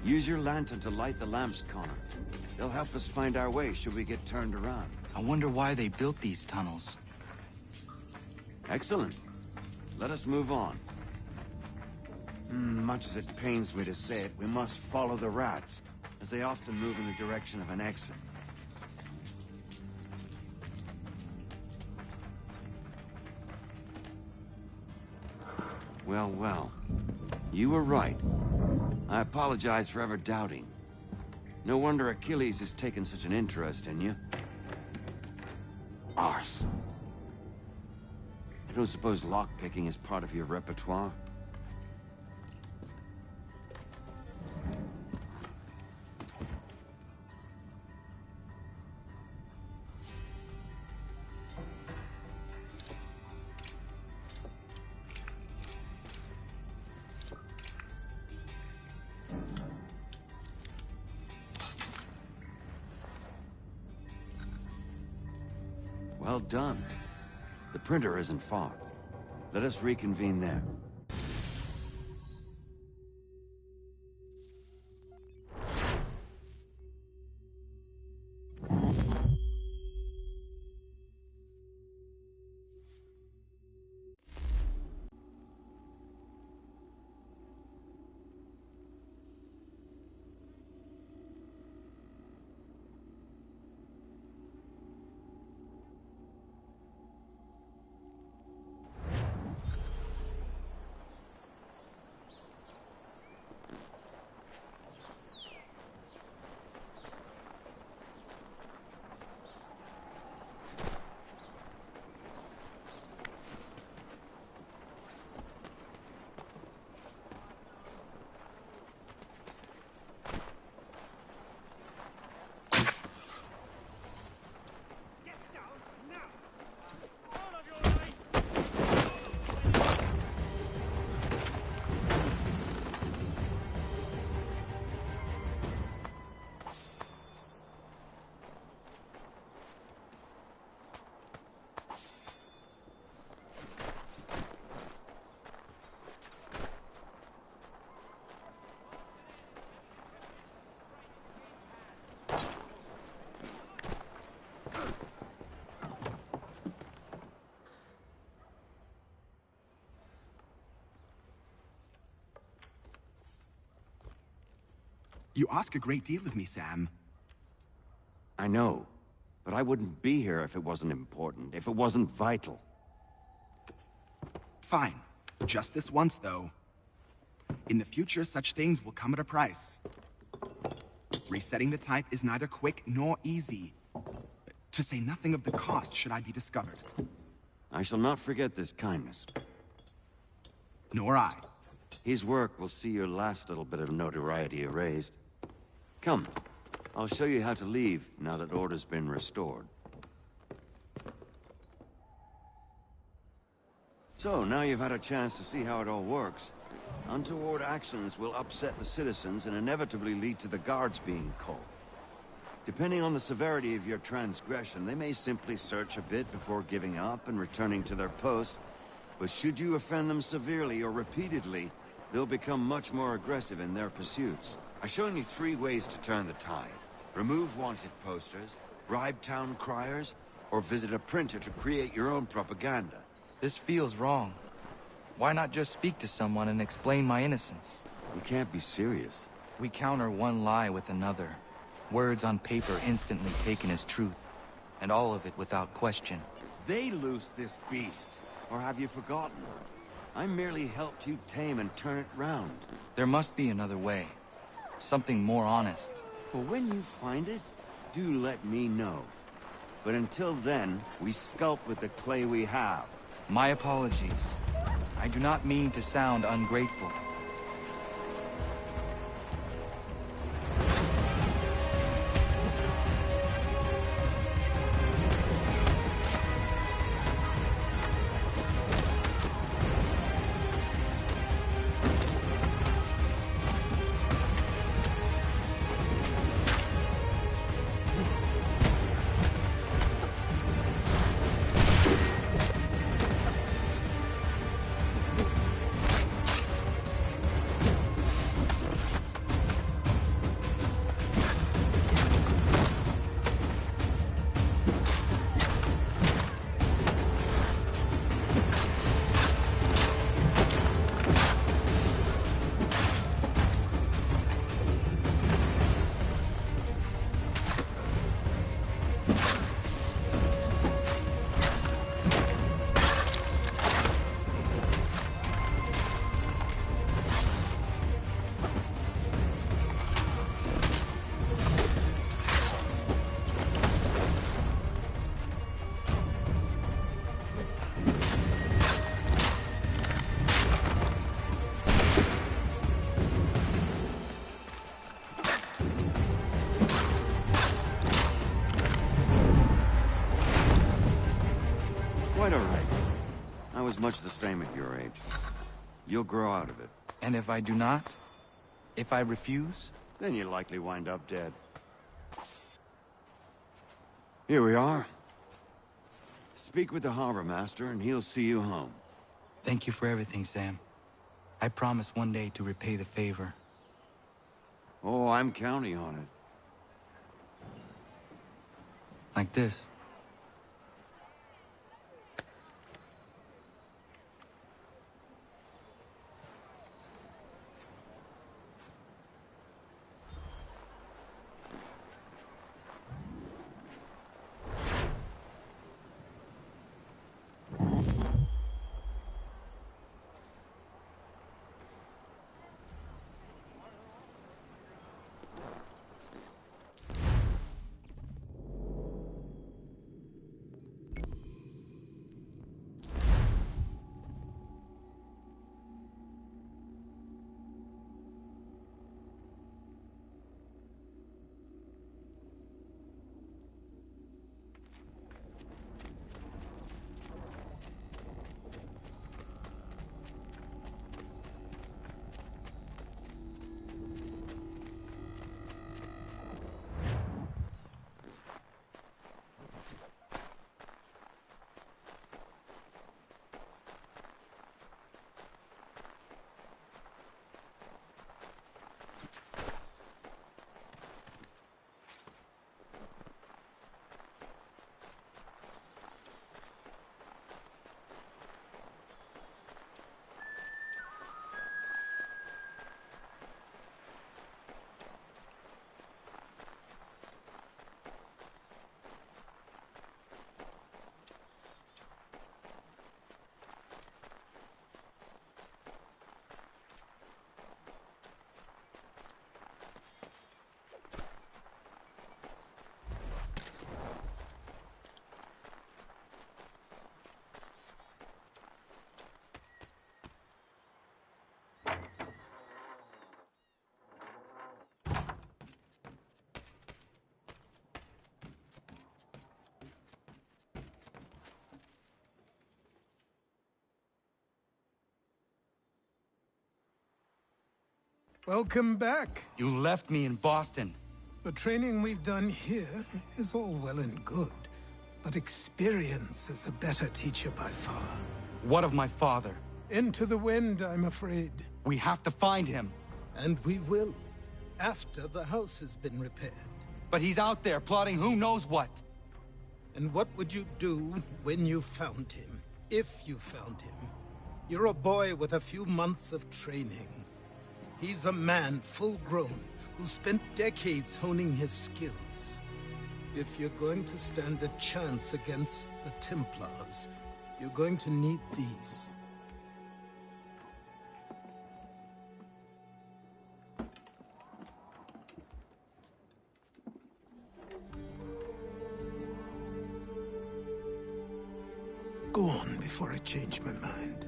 Use your lantern to light the lamps, Connor. They'll help us find our way should we get turned around. I wonder why they built these tunnels. Excellent. Let us move on. Much as it pains me to say it, we must follow the rats, as they often move in the direction of an exit. Well, well. You were right. I apologize for ever doubting. No wonder Achilles has taken such an interest in you. Arse. I don't suppose lockpicking is part of your repertoire? Well done. The printer isn't far. Let us reconvene there. You ask a great deal of me, Sam. I know, but I wouldn't be here if it wasn't important, if it wasn't vital. Fine. Just this once, though. In the future, such things will come at a price. Resetting the type is neither quick nor easy. To say nothing of the cost should I be discovered. I shall not forget this kindness. Nor I. His work will see your last little bit of notoriety erased. Come, I'll show you how to leave now that order's been restored. So, now you've had a chance to see how it all works. Untoward actions will upset the citizens and inevitably lead to the guards being called. Depending on the severity of your transgression, they may simply search a bit before giving up and returning to their post. But should you offend them severely or repeatedly, they'll become much more aggressive in their pursuits. I've shown you 3 ways to turn the tide. Remove wanted posters, bribe town criers, or visit a printer to create your own propaganda. This feels wrong. Why not just speak to someone and explain my innocence? You can't be serious. We counter one lie with another. Words on paper instantly taken as truth. And all of it without question. They loose this beast. Or have you forgotten? I merely helped you tame and turn it round. There must be another way. Something more honest. Well, when you find it, do let me know. But until then, we sculpt with the clay we have. My apologies. I do not mean to sound ungrateful. was much the same at your age. You'll grow out of it. And if I do not? If I refuse? Then you'll likely wind up dead. Here we are. Speak with the harbor master, and he'll see you home. Thank you for everything, Sam. I promise one day to repay the favor. Oh, I'm counting on it. Like this. Welcome back. You left me in Boston. The training we've done here is all well and good, but experience is a better teacher by far. What of my father? Into the wind, I'm afraid. We have to find him. And we will, after the house has been repaired. But he's out there plotting who knows what. And what would you do when you found him? If you found him? You're a boy with a few months of training. He's a man, full-grown, who spent decades honing his skills. If you're going to stand a chance against the Templars, you're going to need these. Go on before I change my mind.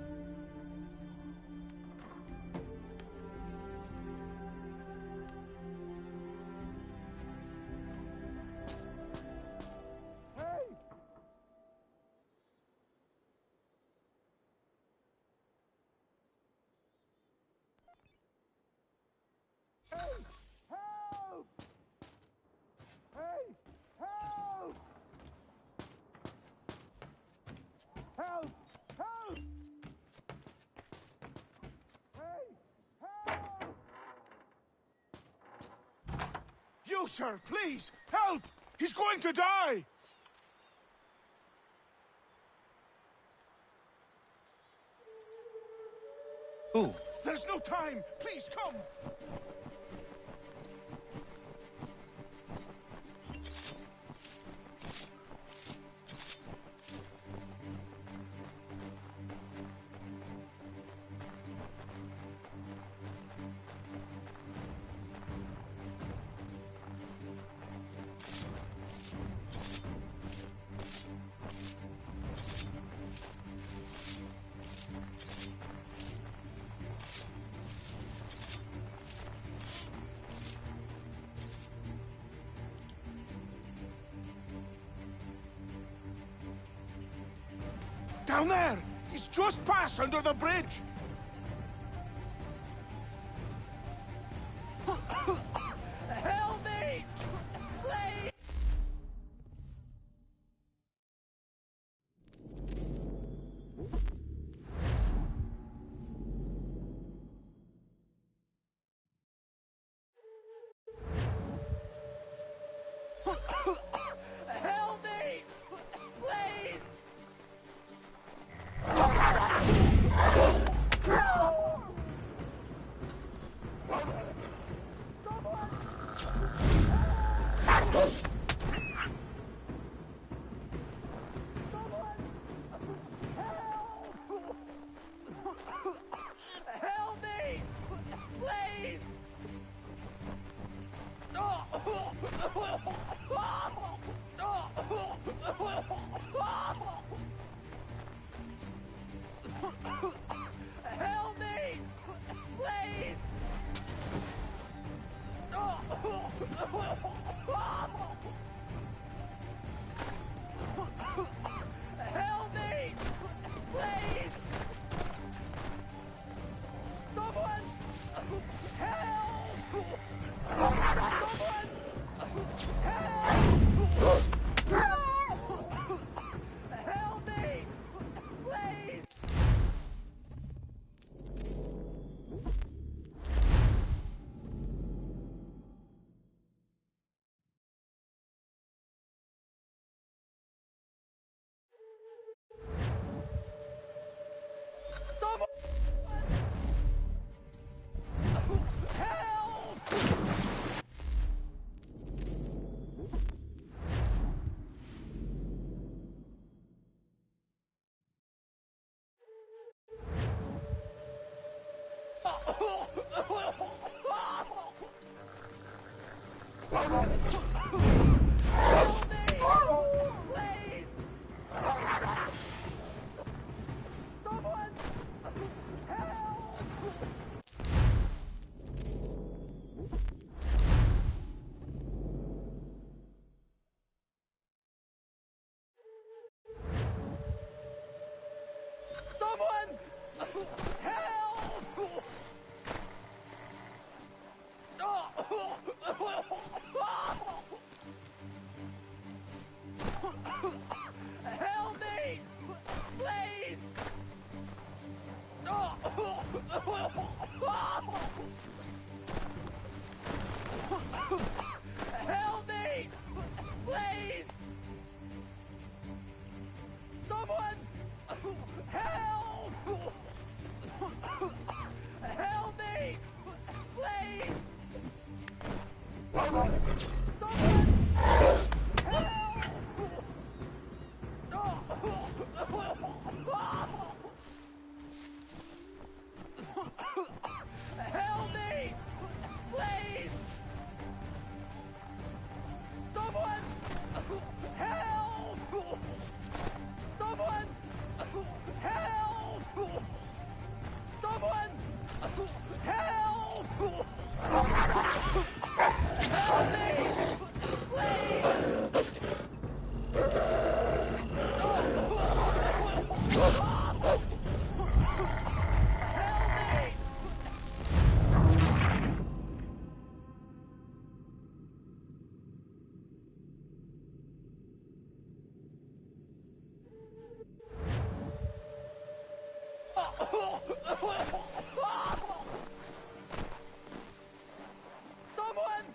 You, sir, please, help! He's going to die! Who? There's no time! Please, come! Down there! He's just pass under the bridge. Help me! Please! Help me! Please! Help me! Please! Help me! Please! Help me! Please! Someone! Help! Someone! Help me! Please! Someone! Help! Someone! Help! Help me! Please! Help me! Please! Someone! Help! Help me! Please! Someone! Help me! Please! Someone! Help! Someone! Help! Someone! Help! Help me! Please! Someone!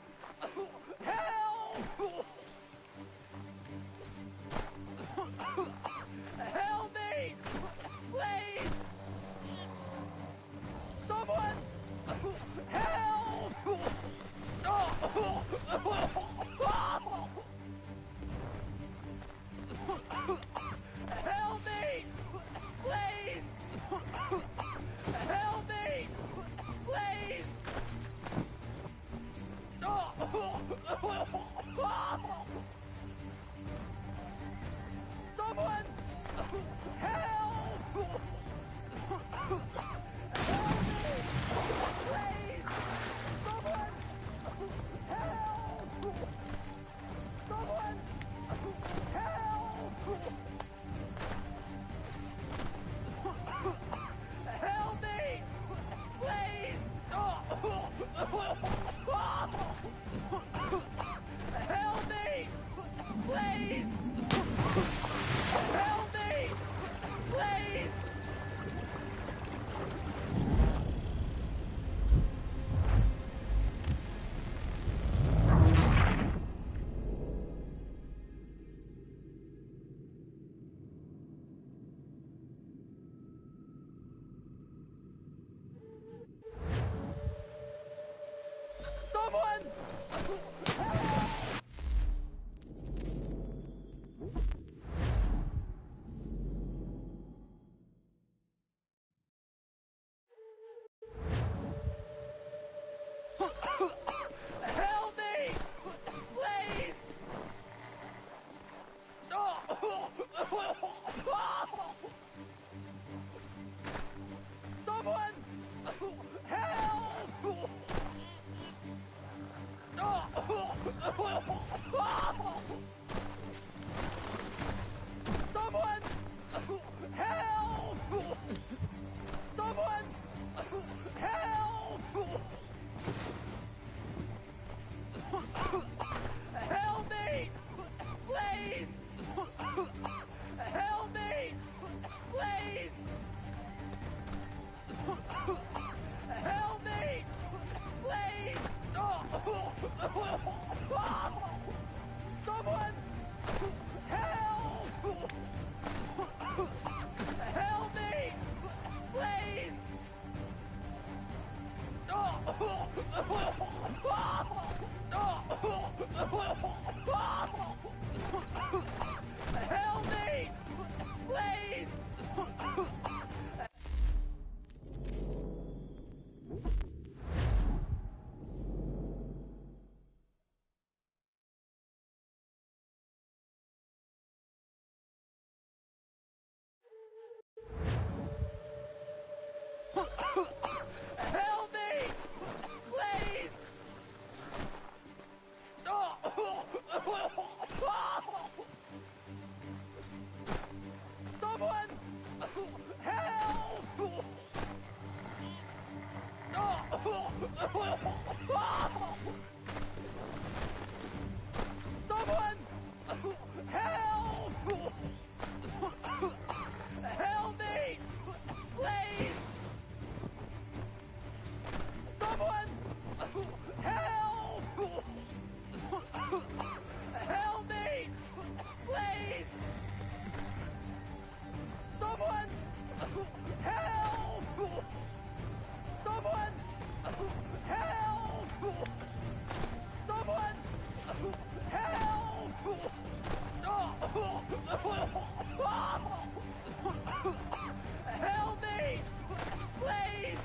Someone! Help me! Please! Someone! Help! Someone! Help! Someone! Help! Help me! Please! Help me! Please! Help me! Please! Someone! Help! Help me! Please! Help me! Please! Help me! Please! Someone! Help! Someone! Help! Help me! Please! Someone! Help! Help me! Please! Someone! Help! Someone! Help! Someone! Help me! Please!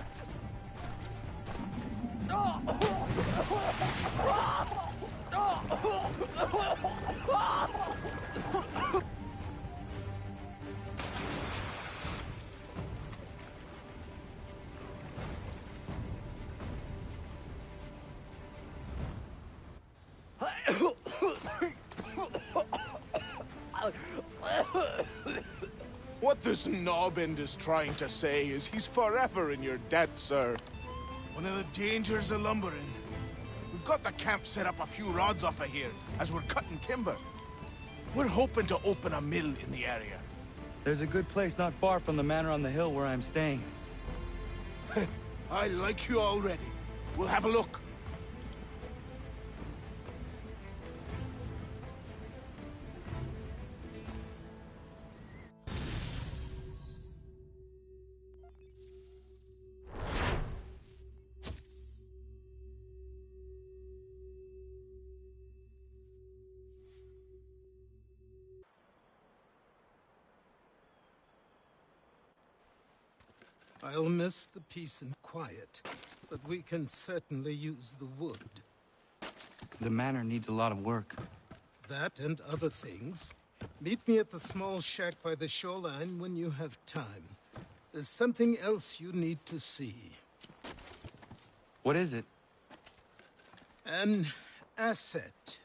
What this knobend is trying to say is he's forever in your debt, sir. One of the dangers of lumbering. We've got the camp set up a few rods off of here, as we're cutting timber. We're hoping to open a mill in the area. There's a good place not far from the manor on the hill where I'm staying. I like you already. We'll have a look. I'll miss the peace and quiet, but we can certainly use the wood. The manor needs a lot of work. That and other things. Meet me at the small shack by the shoreline when you have time. There's something else you need to see. What is it? An asset.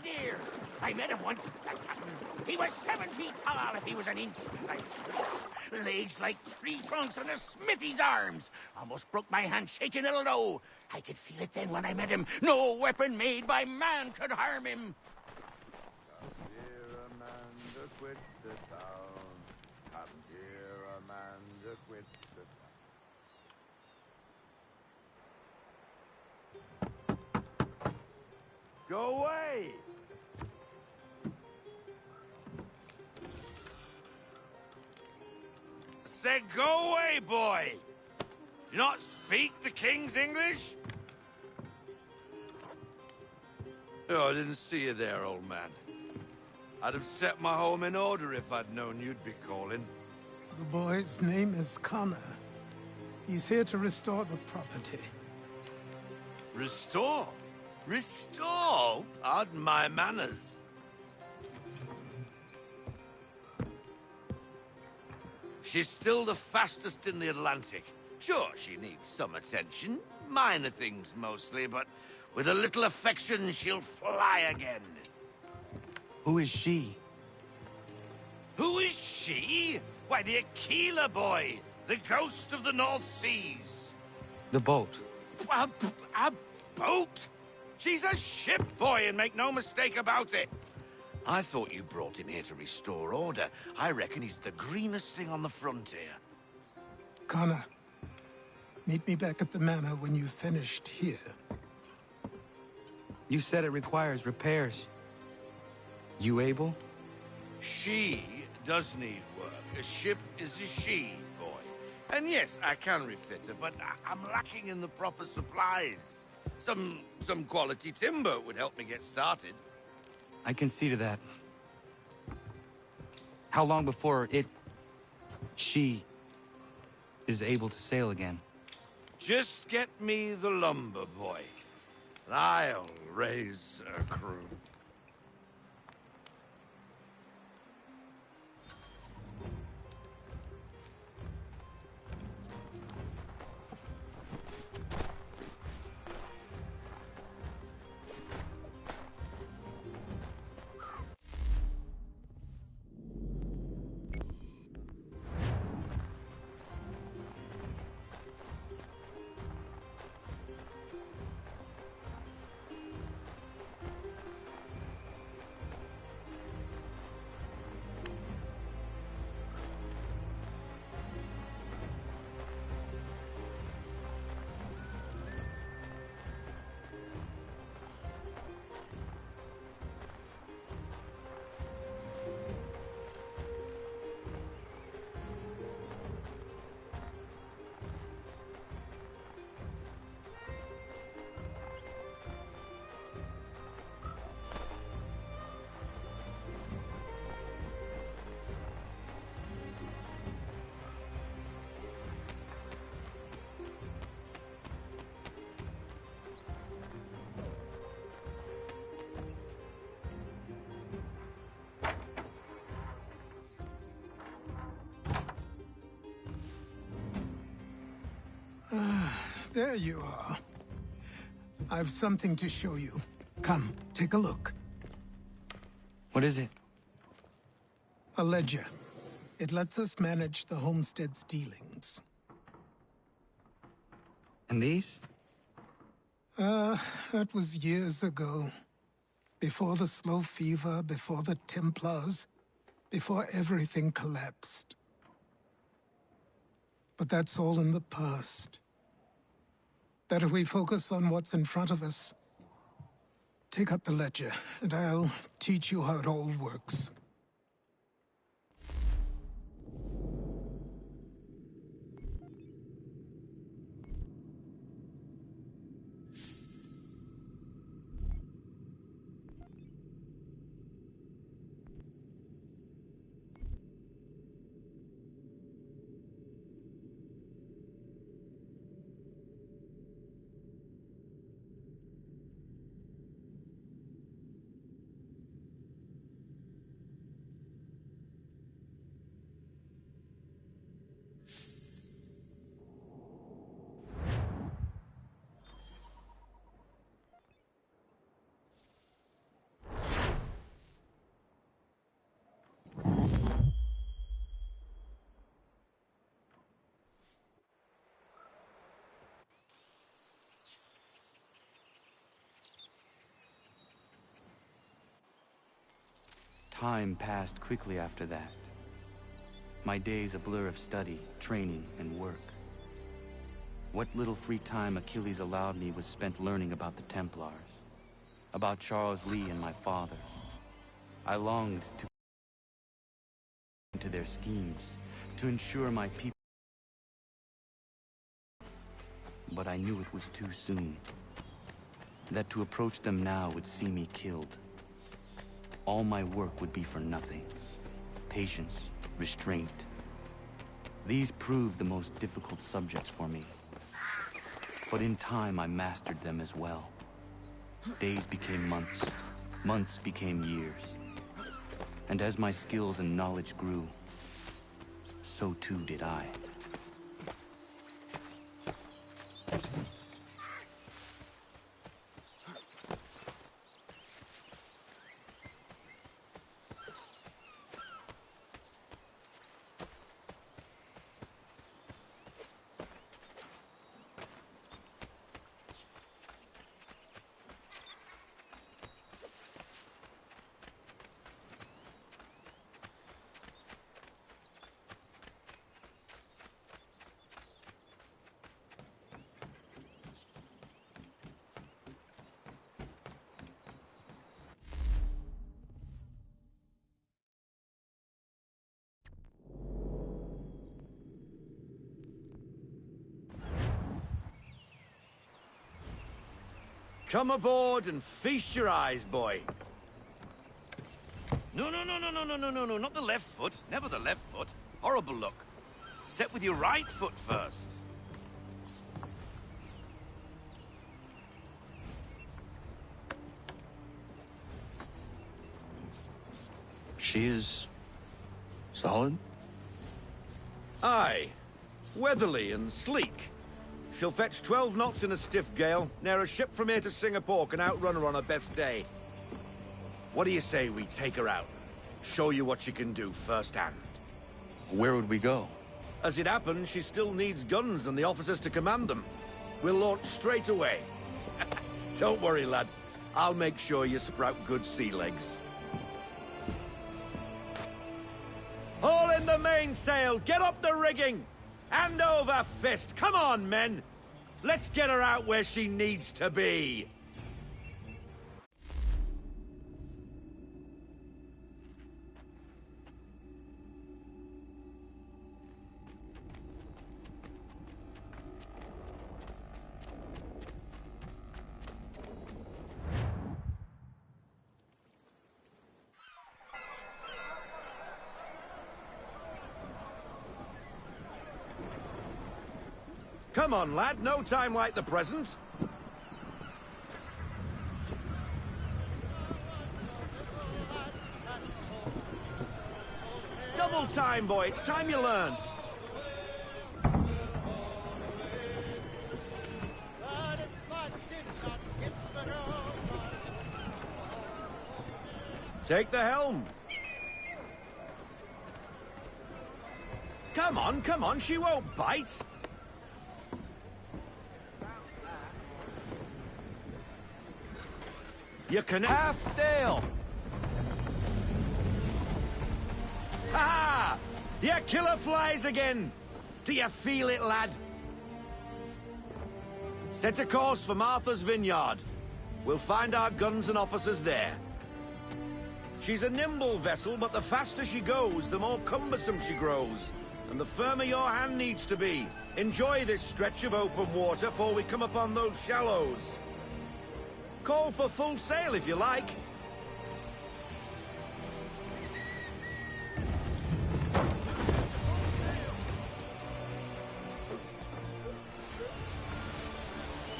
grenadier. I met him once. He was 7 feet tall if he was an inch in height. Legs like tree trunks and a smithy's arms. Almost broke my hand shaking it'll know. I could feel it then when I met him. No weapon made by man could harm him. Go away! Said go away, boy! Do you not speak the King's English? Oh, I didn't see you there, old man. I'd have set my home in order if I'd known you'd be calling. The boy's name is Connor. He's here to restore the property. Restore? Restore? Pardon my manners. She's still the fastest in the Atlantic. Sure, she needs some attention. Minor things mostly, but with a little affection, she'll fly again. Who is she? Who is she? Why, the Aquila boy, the ghost of the North Seas. The boat. A boat? She's a ship, boy, and make no mistake about it. I thought you brought him here to restore order. I reckon he's the greenest thing on the frontier. Connor, meet me back at the manor when you've finished here. You said it requires repairs. You able? She does need work. A ship is a she, boy. And yes, I can refit her, but I'm lacking in the proper supplies. Some quality timber would help me get started. I can see to that. How long before she is able to sail again? Just get me the lumber, boy. And I'll raise a crew. There you are. I've something to show you. Come, take a look. What is it? A ledger. It lets us manage the homestead's dealings. And these? That was years ago. Before the slow fever, before the Templars, before everything collapsed. But that's all in the past. Better we focus on what's in front of us. Take up the ledger, and I'll teach you how it all works. Time passed quickly after that. My days a blur of study, training, and work. What little free time Achilles allowed me was spent learning about the Templars, about Charles Lee and my father. I longed to into their schemes, to ensure my people. But I knew it was too soon. That to approach them now would see me killed. All my work would be for nothing. Patience, restraint. These proved the most difficult subjects for me. But in time, I mastered them as well. Days became months. Months became years. And as my skills and knowledge grew, so too did I. Come aboard and feast your eyes, boy. No, not the left foot. Never the left foot. Horrible look. Step with your right foot first. She is solid? Aye. Weatherly and sleek. She'll fetch 12 knots in a stiff gale. Ne'er a ship from here to Singapore can outrun her on her best day. What do you say we take her out? Show you what she can do firsthand. Where would we go? As it happens, she still needs guns and the officers to command them. We'll launch straight away. Don't worry, lad. I'll make sure you sprout good sea legs. Haul in the mainsail! Get up the rigging! Hand over fist! Come on, men! Let's get her out where she needs to be! Come on, lad. No time like the present. Double time, boy. It's time you learned. Take the helm. Come on. She won't bite. You can half sail. Ha! Your killer flies again. Do you feel it, lad? Set a course for Martha's Vineyard. We'll find our guns and officers there. She's a nimble vessel, but the faster she goes, the more cumbersome she grows. And the firmer your hand needs to be. Enjoy this stretch of open water before we come upon those shallows. Call for full sail if you like.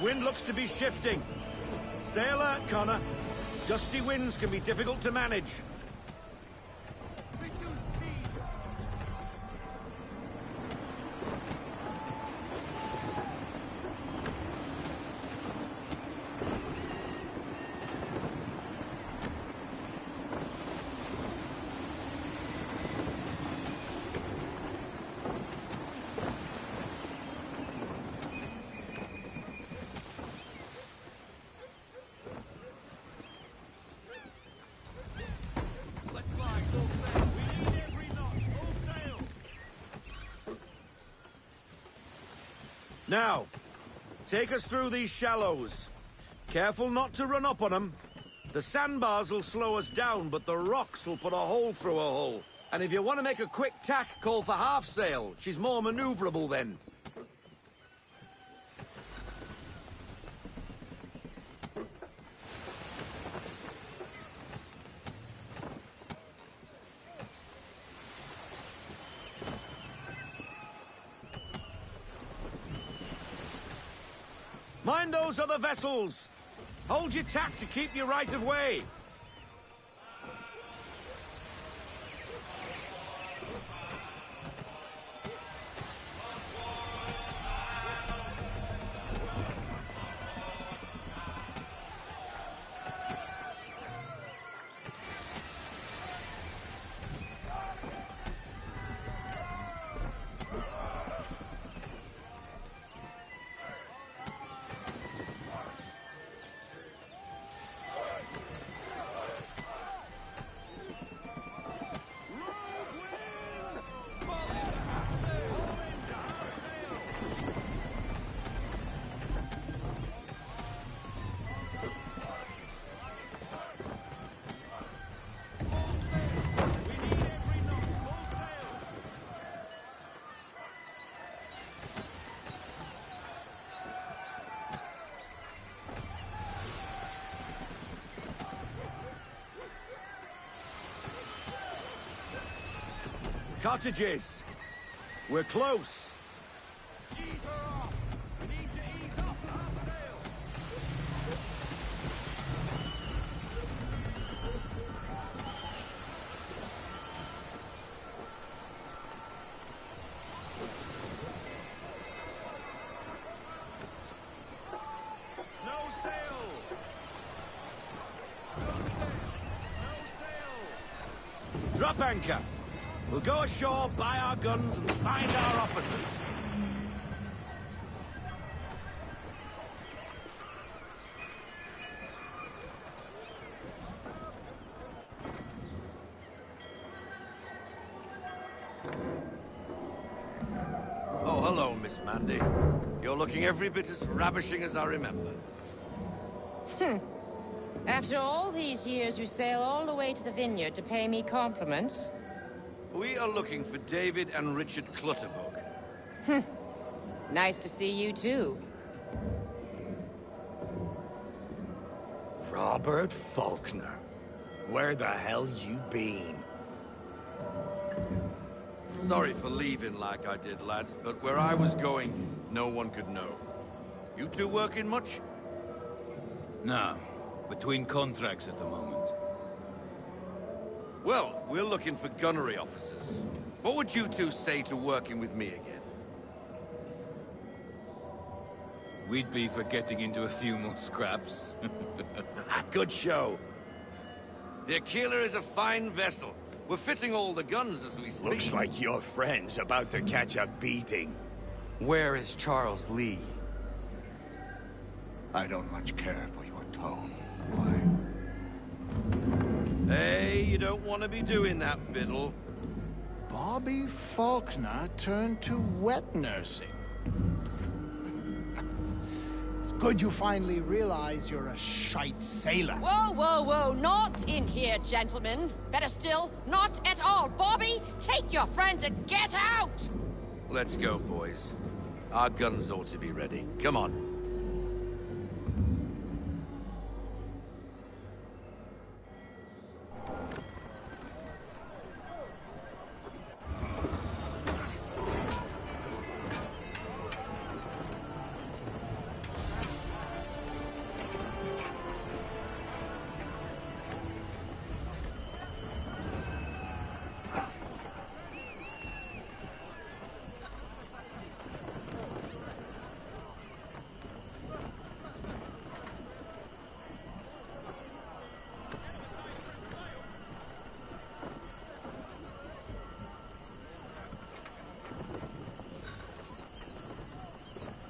Wind looks to be shifting. Stay alert, Connor. Gusty winds can be difficult to manage. Now, take us through these shallows. Careful not to run up on them. The sandbars will slow us down, but the rocks will put a hole through a hull. And if you want to make a quick tack, call for half sail. She's more maneuverable then. Mind those other vessels! Hold your tack to keep your right of way! Cottages! We're close! Ease her off! We need to ease off our sail! No sail! No sail! No sail! Drop anchor! We'll go ashore, buy our guns, and find our officers. Oh, hello, Miss Mandy. You're looking every bit as ravishing as I remember. After all these years, you sail all the way to the vineyard to pay me compliments? We are looking for David and Richard Clutterbuck. Nice to see you, too. Robert Faulkner. Where the hell you been? Sorry for leaving like I did, lads, but where I was going, no one could know. You two working much? No. Between contracts at the moment. Well, we're looking for gunnery officers. What would you two say to working with me again? We'd be for getting into a few more scraps. Good show. The Aquila is a fine vessel. We're fitting all the guns as we speak. Looks like your friend's about to catch a beating. Where is Charles Lee? I don't much care for your tone. Hey, you don't want to be doing that, Biddle. Bobby Faulkner turned to wet nursing. It's good you finally realize you're a shite sailor. Whoa, whoa, whoa, not in here, gentlemen. Better still, not at all. Bobby, take your friends and get out! Let's go, boys. Our guns ought to be ready. Come on.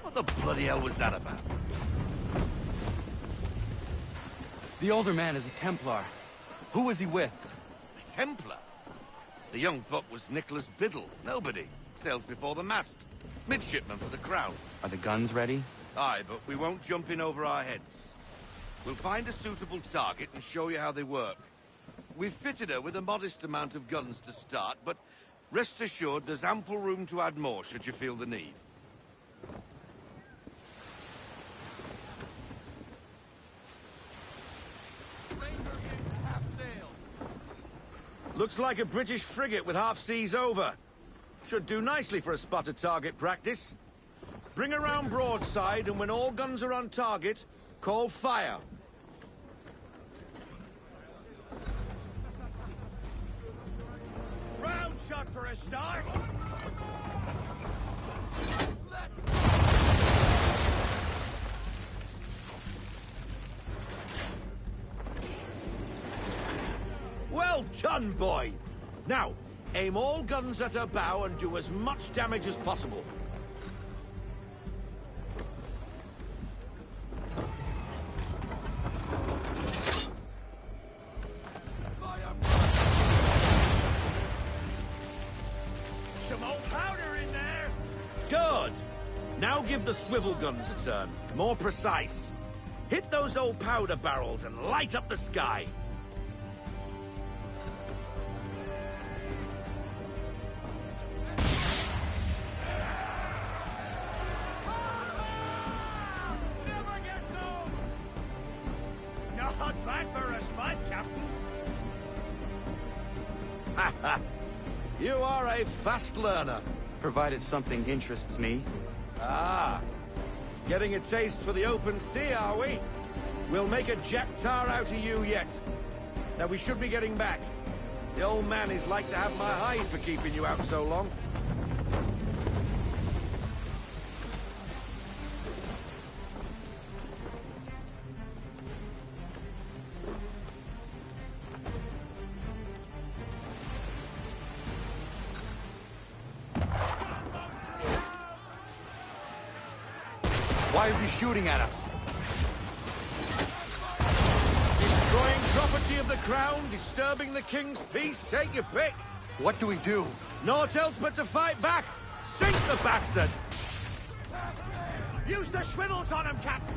What the bloody hell was that about? The older man is a Templar. Who was he with? A Templar? The young buck was Nicholas Biddle. Nobody. sails before the mast. Midshipman for the crown. Are the guns ready? Aye, but we won't jump in over our heads. We'll find a suitable target and show you how they work. We've fitted her with a modest amount of guns to start, but rest assured there's ample room to add more should you feel the need. Looks like a British frigate with half seas over. Should do nicely for a spotted target practice. Bring around broadside, and when all guns are on target, call fire. Round shot for a start. Well done, boy! Now, aim all guns at her bow and do as much damage as possible. Some old powder in there. Good! Now give the swivel guns a turn. More precise. Hit those old powder barrels and light up the sky. Not bad for a spud, Captain. You are a fast learner. Provided something interests me. Ah, getting a taste for the open sea, are we? We'll make a jack tar out of you yet. Now we should be getting back. The old man is like to have my hide for keeping you out so long. Why is he shooting at us? Destroying property of the crown, disturbing the king's peace, take your pick. What do we do? Naught else but to fight back. Sink the bastard! Use the swivels on him, Captain.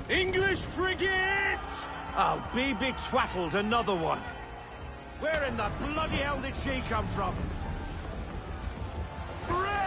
English frigate! I'll be betwattled, another one. Where in the bloody hell did she come from? Brace!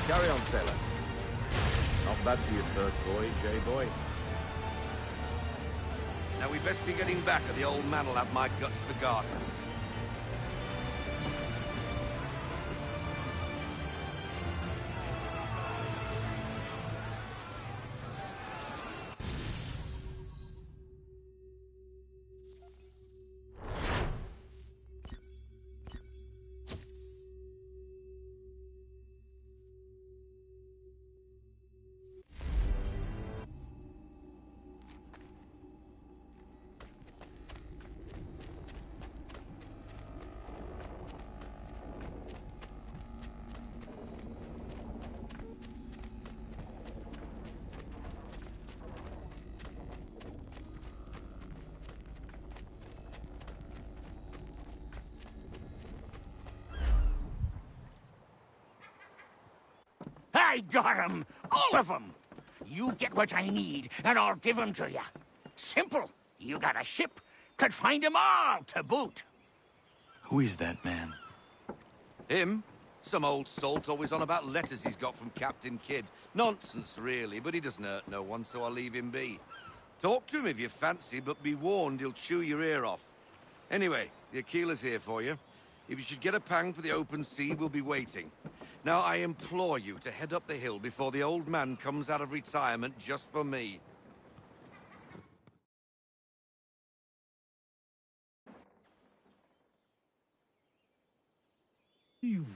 Carry on, sailor. Not bad for your first voyage, eh, boy? Now we best be getting back, or the old man will have my guts for garters. I got 'em! All of 'em! You get what I need, and I'll give 'em to you. Simple. You got a ship. Could find 'em all to boot. Who is that man? Him? Some old salt always on about letters he's got from Captain Kidd. Nonsense, really, but he doesn't hurt no one, so I'll leave him be. Talk to him if you fancy, but be warned he'll chew your ear off. Anyway, the Aquila's here for you. If you should get a pang for the open sea, we'll be waiting. Now, I implore you to head up the hill before the old man comes out of retirement just for me.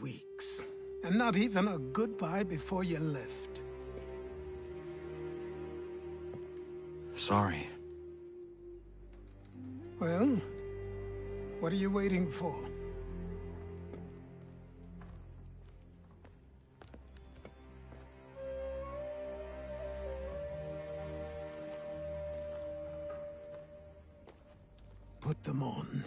Weeks, and not even a goodbye before you left. Sorry. Well, what are you waiting for? Put them on.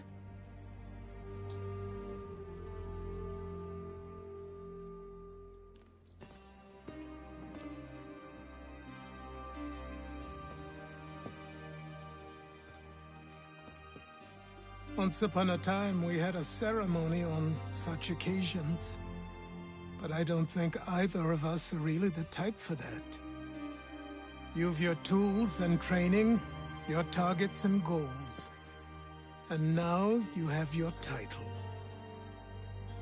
Once upon a time, we had a ceremony on such occasions. But I don't think either of us are really the type for that. You've your tools and training, your targets and goals. And now you have your title.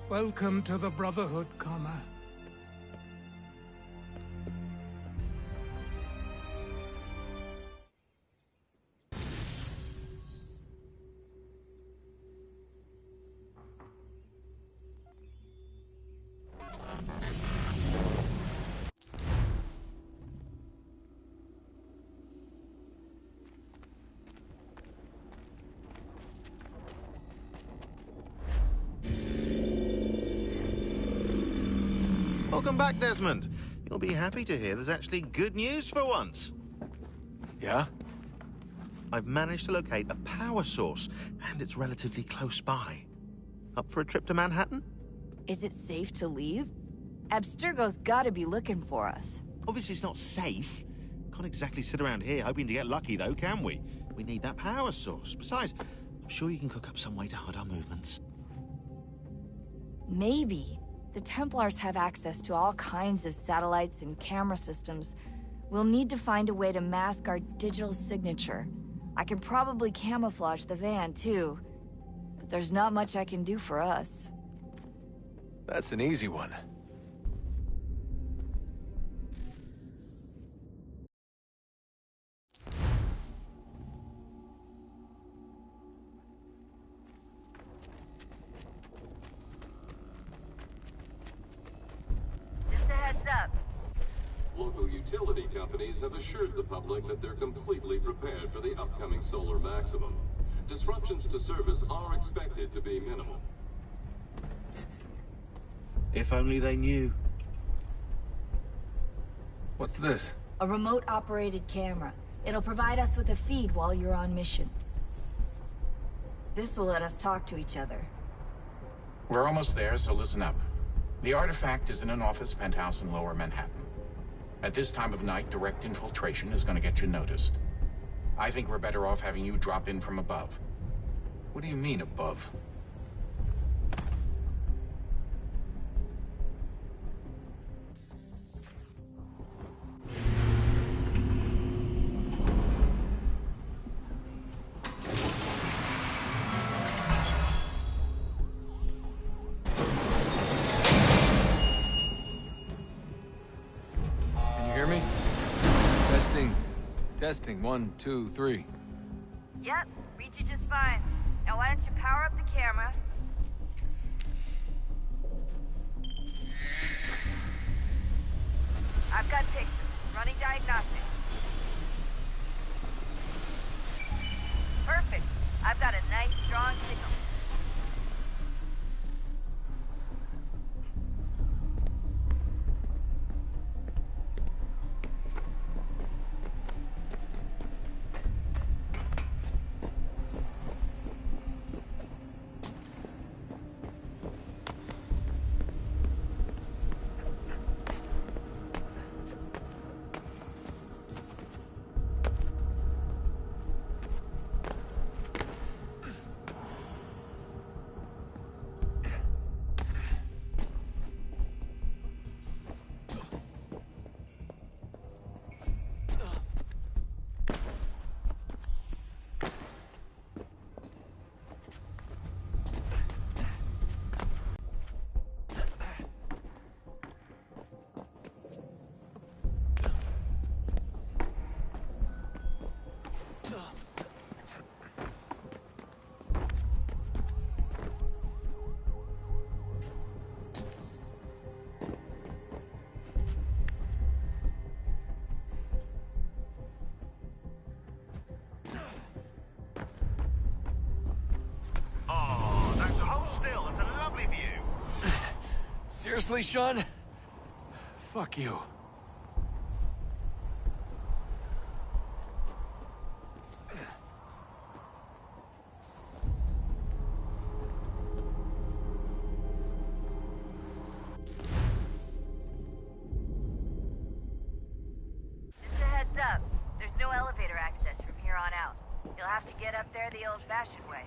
Welcome to the Brotherhood, Connor. Welcome back, Desmond. You'll be happy to hear there's actually good news for once. Yeah? I've managed to locate a power source, and it's relatively close by. Up for a trip to Manhattan? Is it safe to leave? Abstergo's gotta be looking for us. Obviously it's not safe. Can't exactly sit around here hoping to get lucky, though, can we? We need that power source. Besides, I'm sure you can cook up some way to hide our movements. Maybe. The Templars have access to all kinds of satellites and camera systems. We'll need to find a way to mask our digital signature. I can probably camouflage the van, too. But there's not much I can do for us. That's an easy one. Local utility companies have assured the public that they're completely prepared for the upcoming solar maximum. Disruptions to service are expected to be minimal. If only they knew. What's this? A remote-operated camera. It'll provide us with a feed while you're on mission. This will let us talk to each other. We're almost there, so listen up. The artifact is in an office penthouse in Lower Manhattan. At this time of night, direct infiltration is going to get you noticed. I think we're better off having you drop in from above. What do you mean, above? Testing, 1, 2, 3. Yep, reach you just fine. Now why don't you power up the camera? I've got pictures. Running diagnostics. Perfect. I've got a nice, strong signal. Seriously, Sean? Fuck you. Just a heads up. There's no elevator access from here on out. You'll have to get up there the old-fashioned way.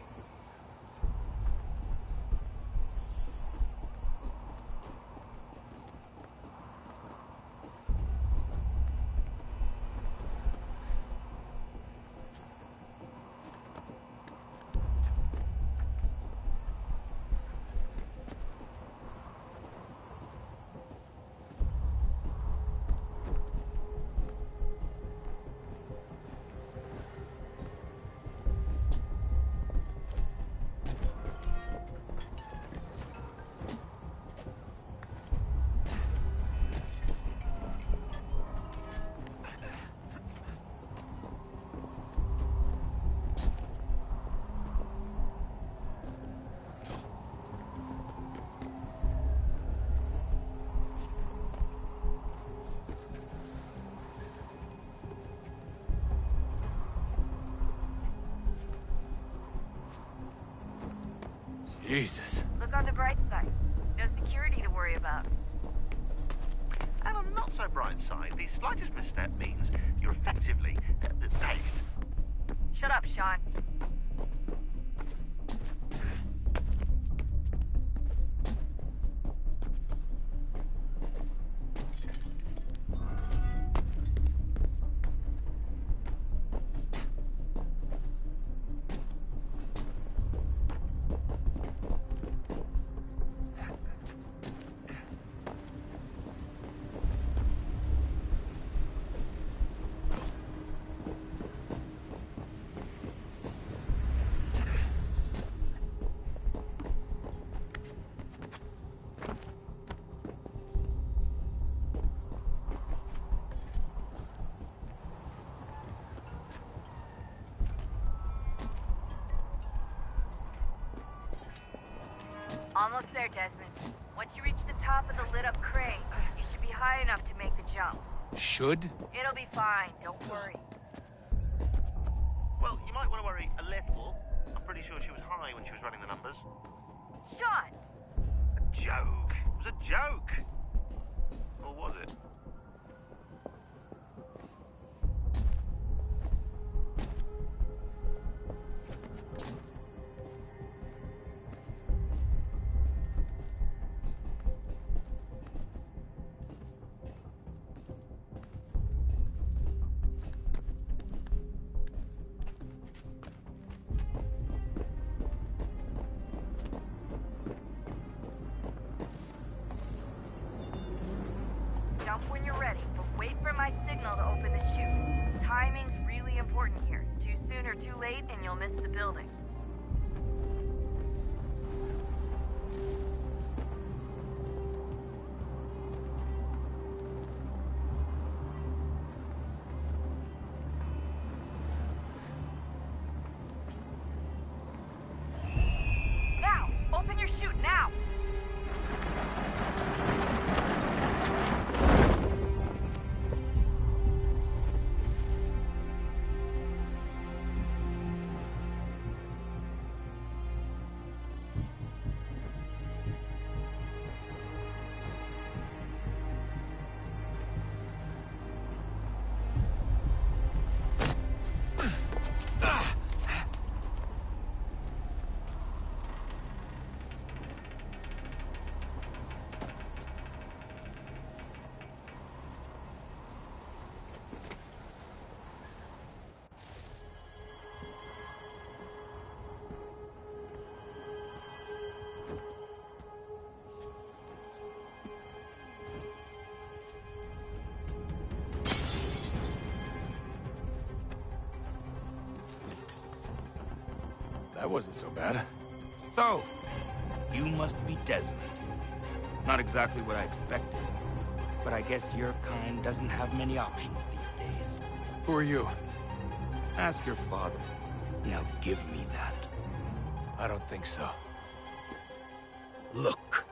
Jesus. Look on the bright side. No security to worry about. And on the not so bright side, the slightest misstep means you're effectively dazed. Shut up, Sean. Almost there, Desmond. Once you reach the top of the lit-up crane, you should be high enough to make the jump. Should? It'll be fine, don't worry. Well, you might want to worry a little. I'm pretty sure she was high when she was running the numbers. Sean! A joke. It was a joke. Or was it? Jump when you're ready, but wait for my signal to open the chute. Timing's really important here. Too soon or too late, and you'll miss the building. Now! Open your chute, now! That wasn't so bad. So, you must be Desmond. Not exactly what I expected, but I guess your kind doesn't have many options these days. Who are you? Ask your father. Now give me that. I don't think so. Look.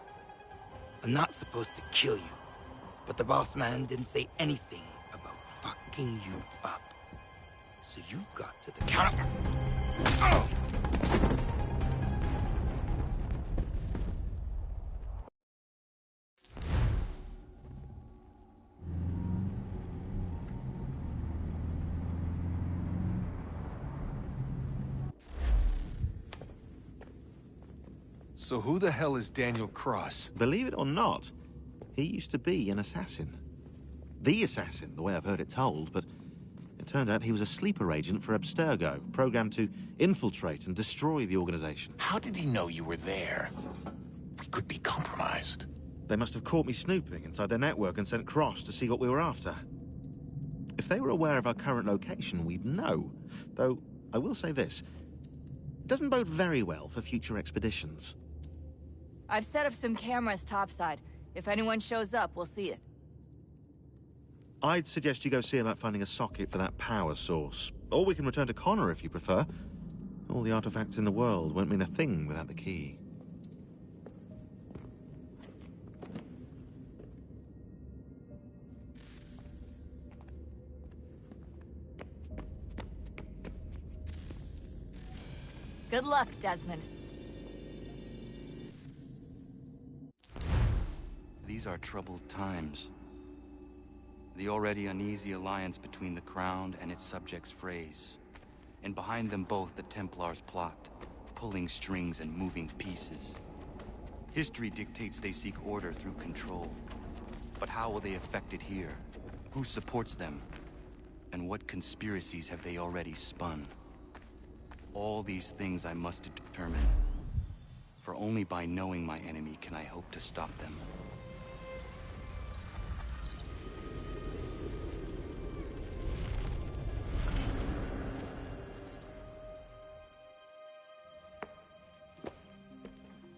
I'm not supposed to kill you, but the boss man didn't say anything about fucking you up. So you got to the counter. Oh! So who the hell is Daniel Cross? Believe it or not, he used to be an assassin. The assassin, the way I've heard it told, but it turned out he was a sleeper agent for Abstergo, programmed to infiltrate and destroy the organization. How did he know you were there? We could be compromised. They must have caught me snooping inside their network and sent Cross to see what we were after. If they were aware of our current location, we'd know. Though, I will say this, it doesn't bode very well for future expeditions. I've set up some cameras topside. If anyone shows up, we'll see it. I'd suggest you go see about finding a socket for that power source. Or we can return to Connor if you prefer. All the artifacts in the world won't mean a thing without the key. Good luck, Desmond. These are troubled times. The already uneasy alliance between the Crown and its subjects frays. And behind them both the Templars plot, pulling strings and moving pieces. History dictates they seek order through control. But how will they affect it here? Who supports them? And what conspiracies have they already spun? All these things I must determine. For only by knowing my enemy can I hope to stop them.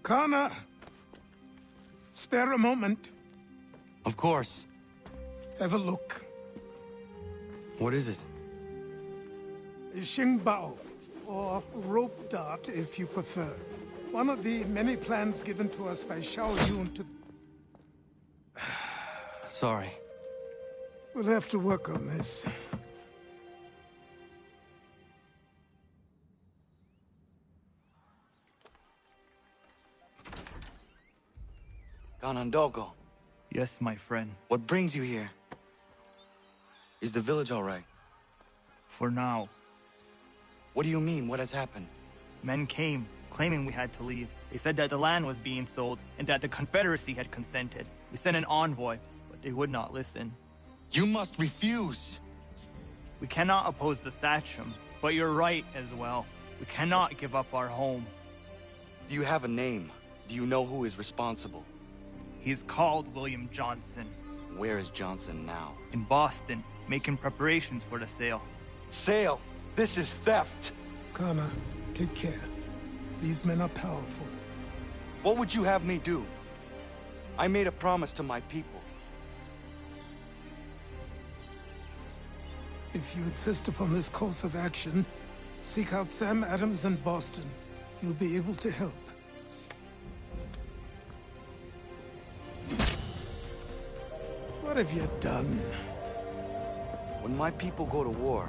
Connor! Spare a moment. Of course. Have a look. What is it? Xingbao, or rope dart if you prefer. One of the many plans given to us by Xiao Yun to... Sorry. We'll have to work on this. Ganondogo. Yes, my friend. What brings you here? Is the village all right? For now. What do you mean? What has happened? Men came, claiming we had to leave. They said that the land was being sold, and that the Confederacy had consented. We sent an envoy, but they would not listen. You must refuse! We cannot oppose the Sachem, but you're right as well. We cannot give up our home. Do you have a name? Do you know who is responsible? He's called William Johnson. Where is Johnson now? In Boston, making preparations for the sale. Sale? This is theft! Connor, take care. These men are powerful. What would you have me do? I made a promise to my people. If you insist upon this course of action, seek out Sam Adams in Boston. He'll be able to help. What have you done? When my people go to war,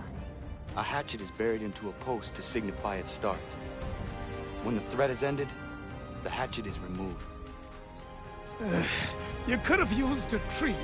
a hatchet is buried into a post to signify its start. When the threat is ended, the hatchet is removed. You could have used a tree.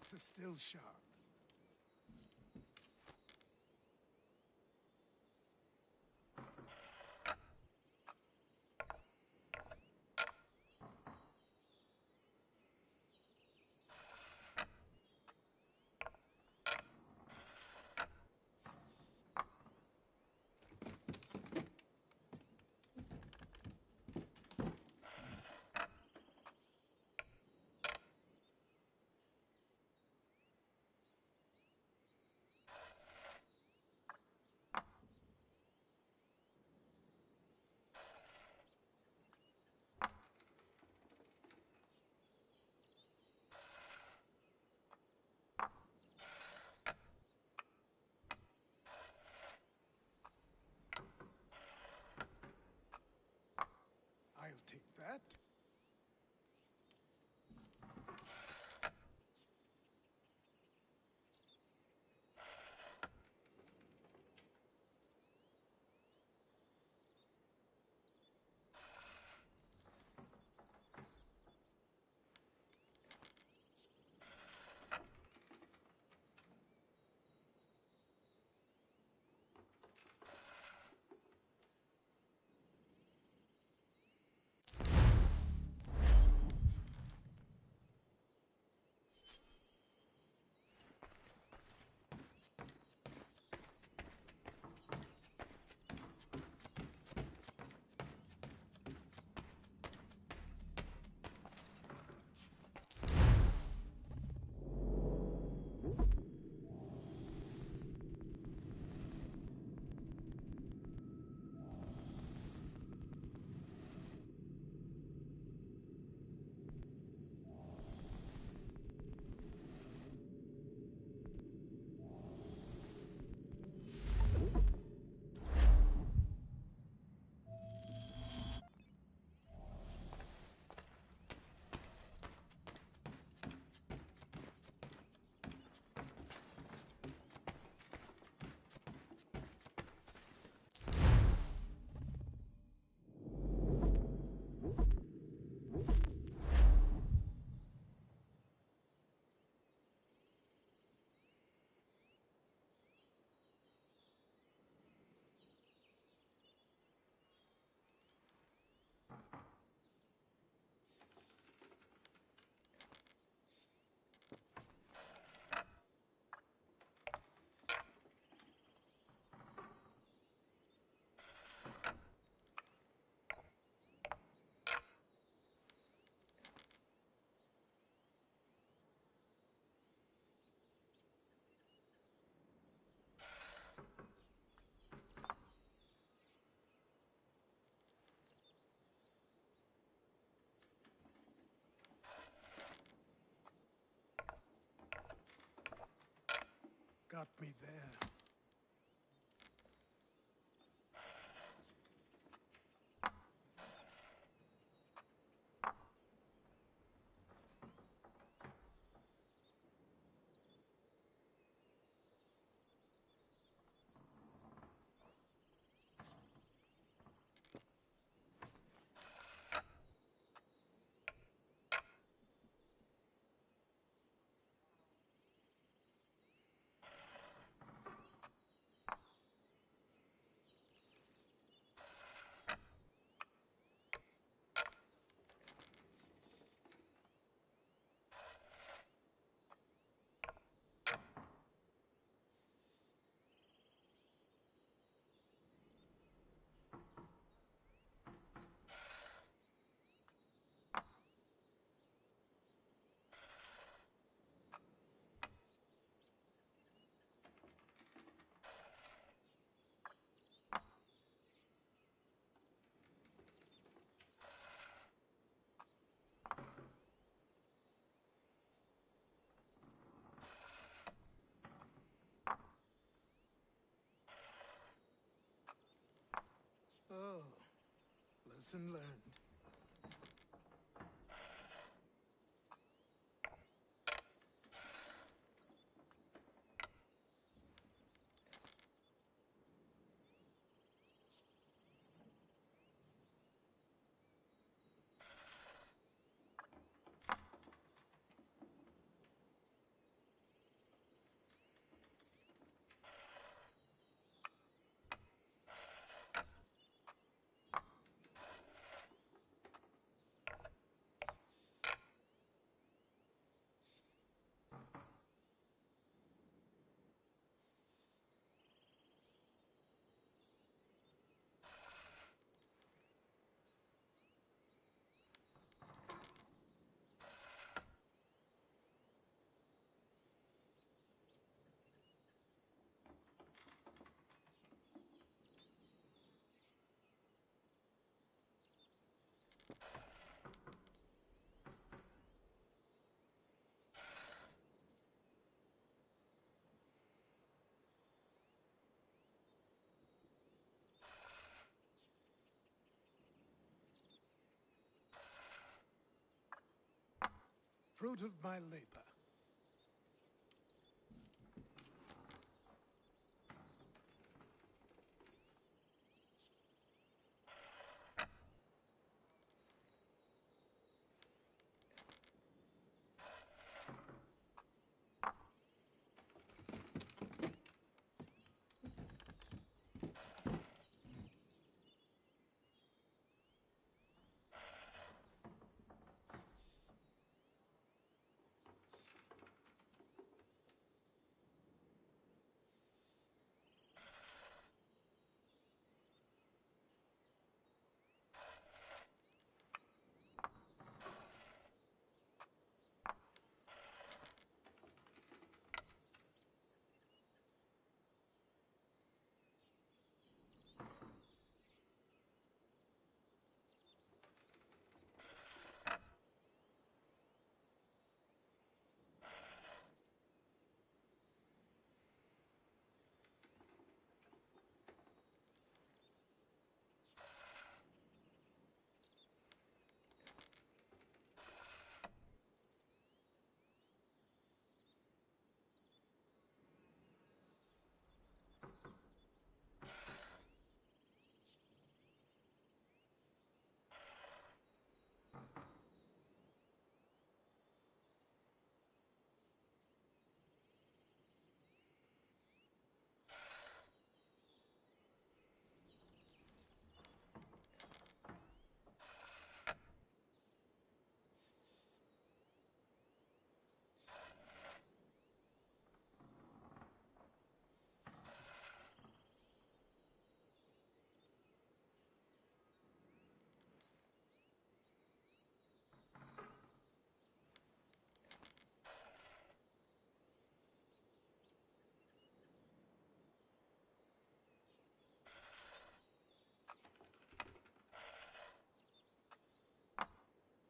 objects are still sharp. I'll take that. Got me there. Oh, lesson learned. Fruit of my labor.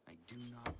I do not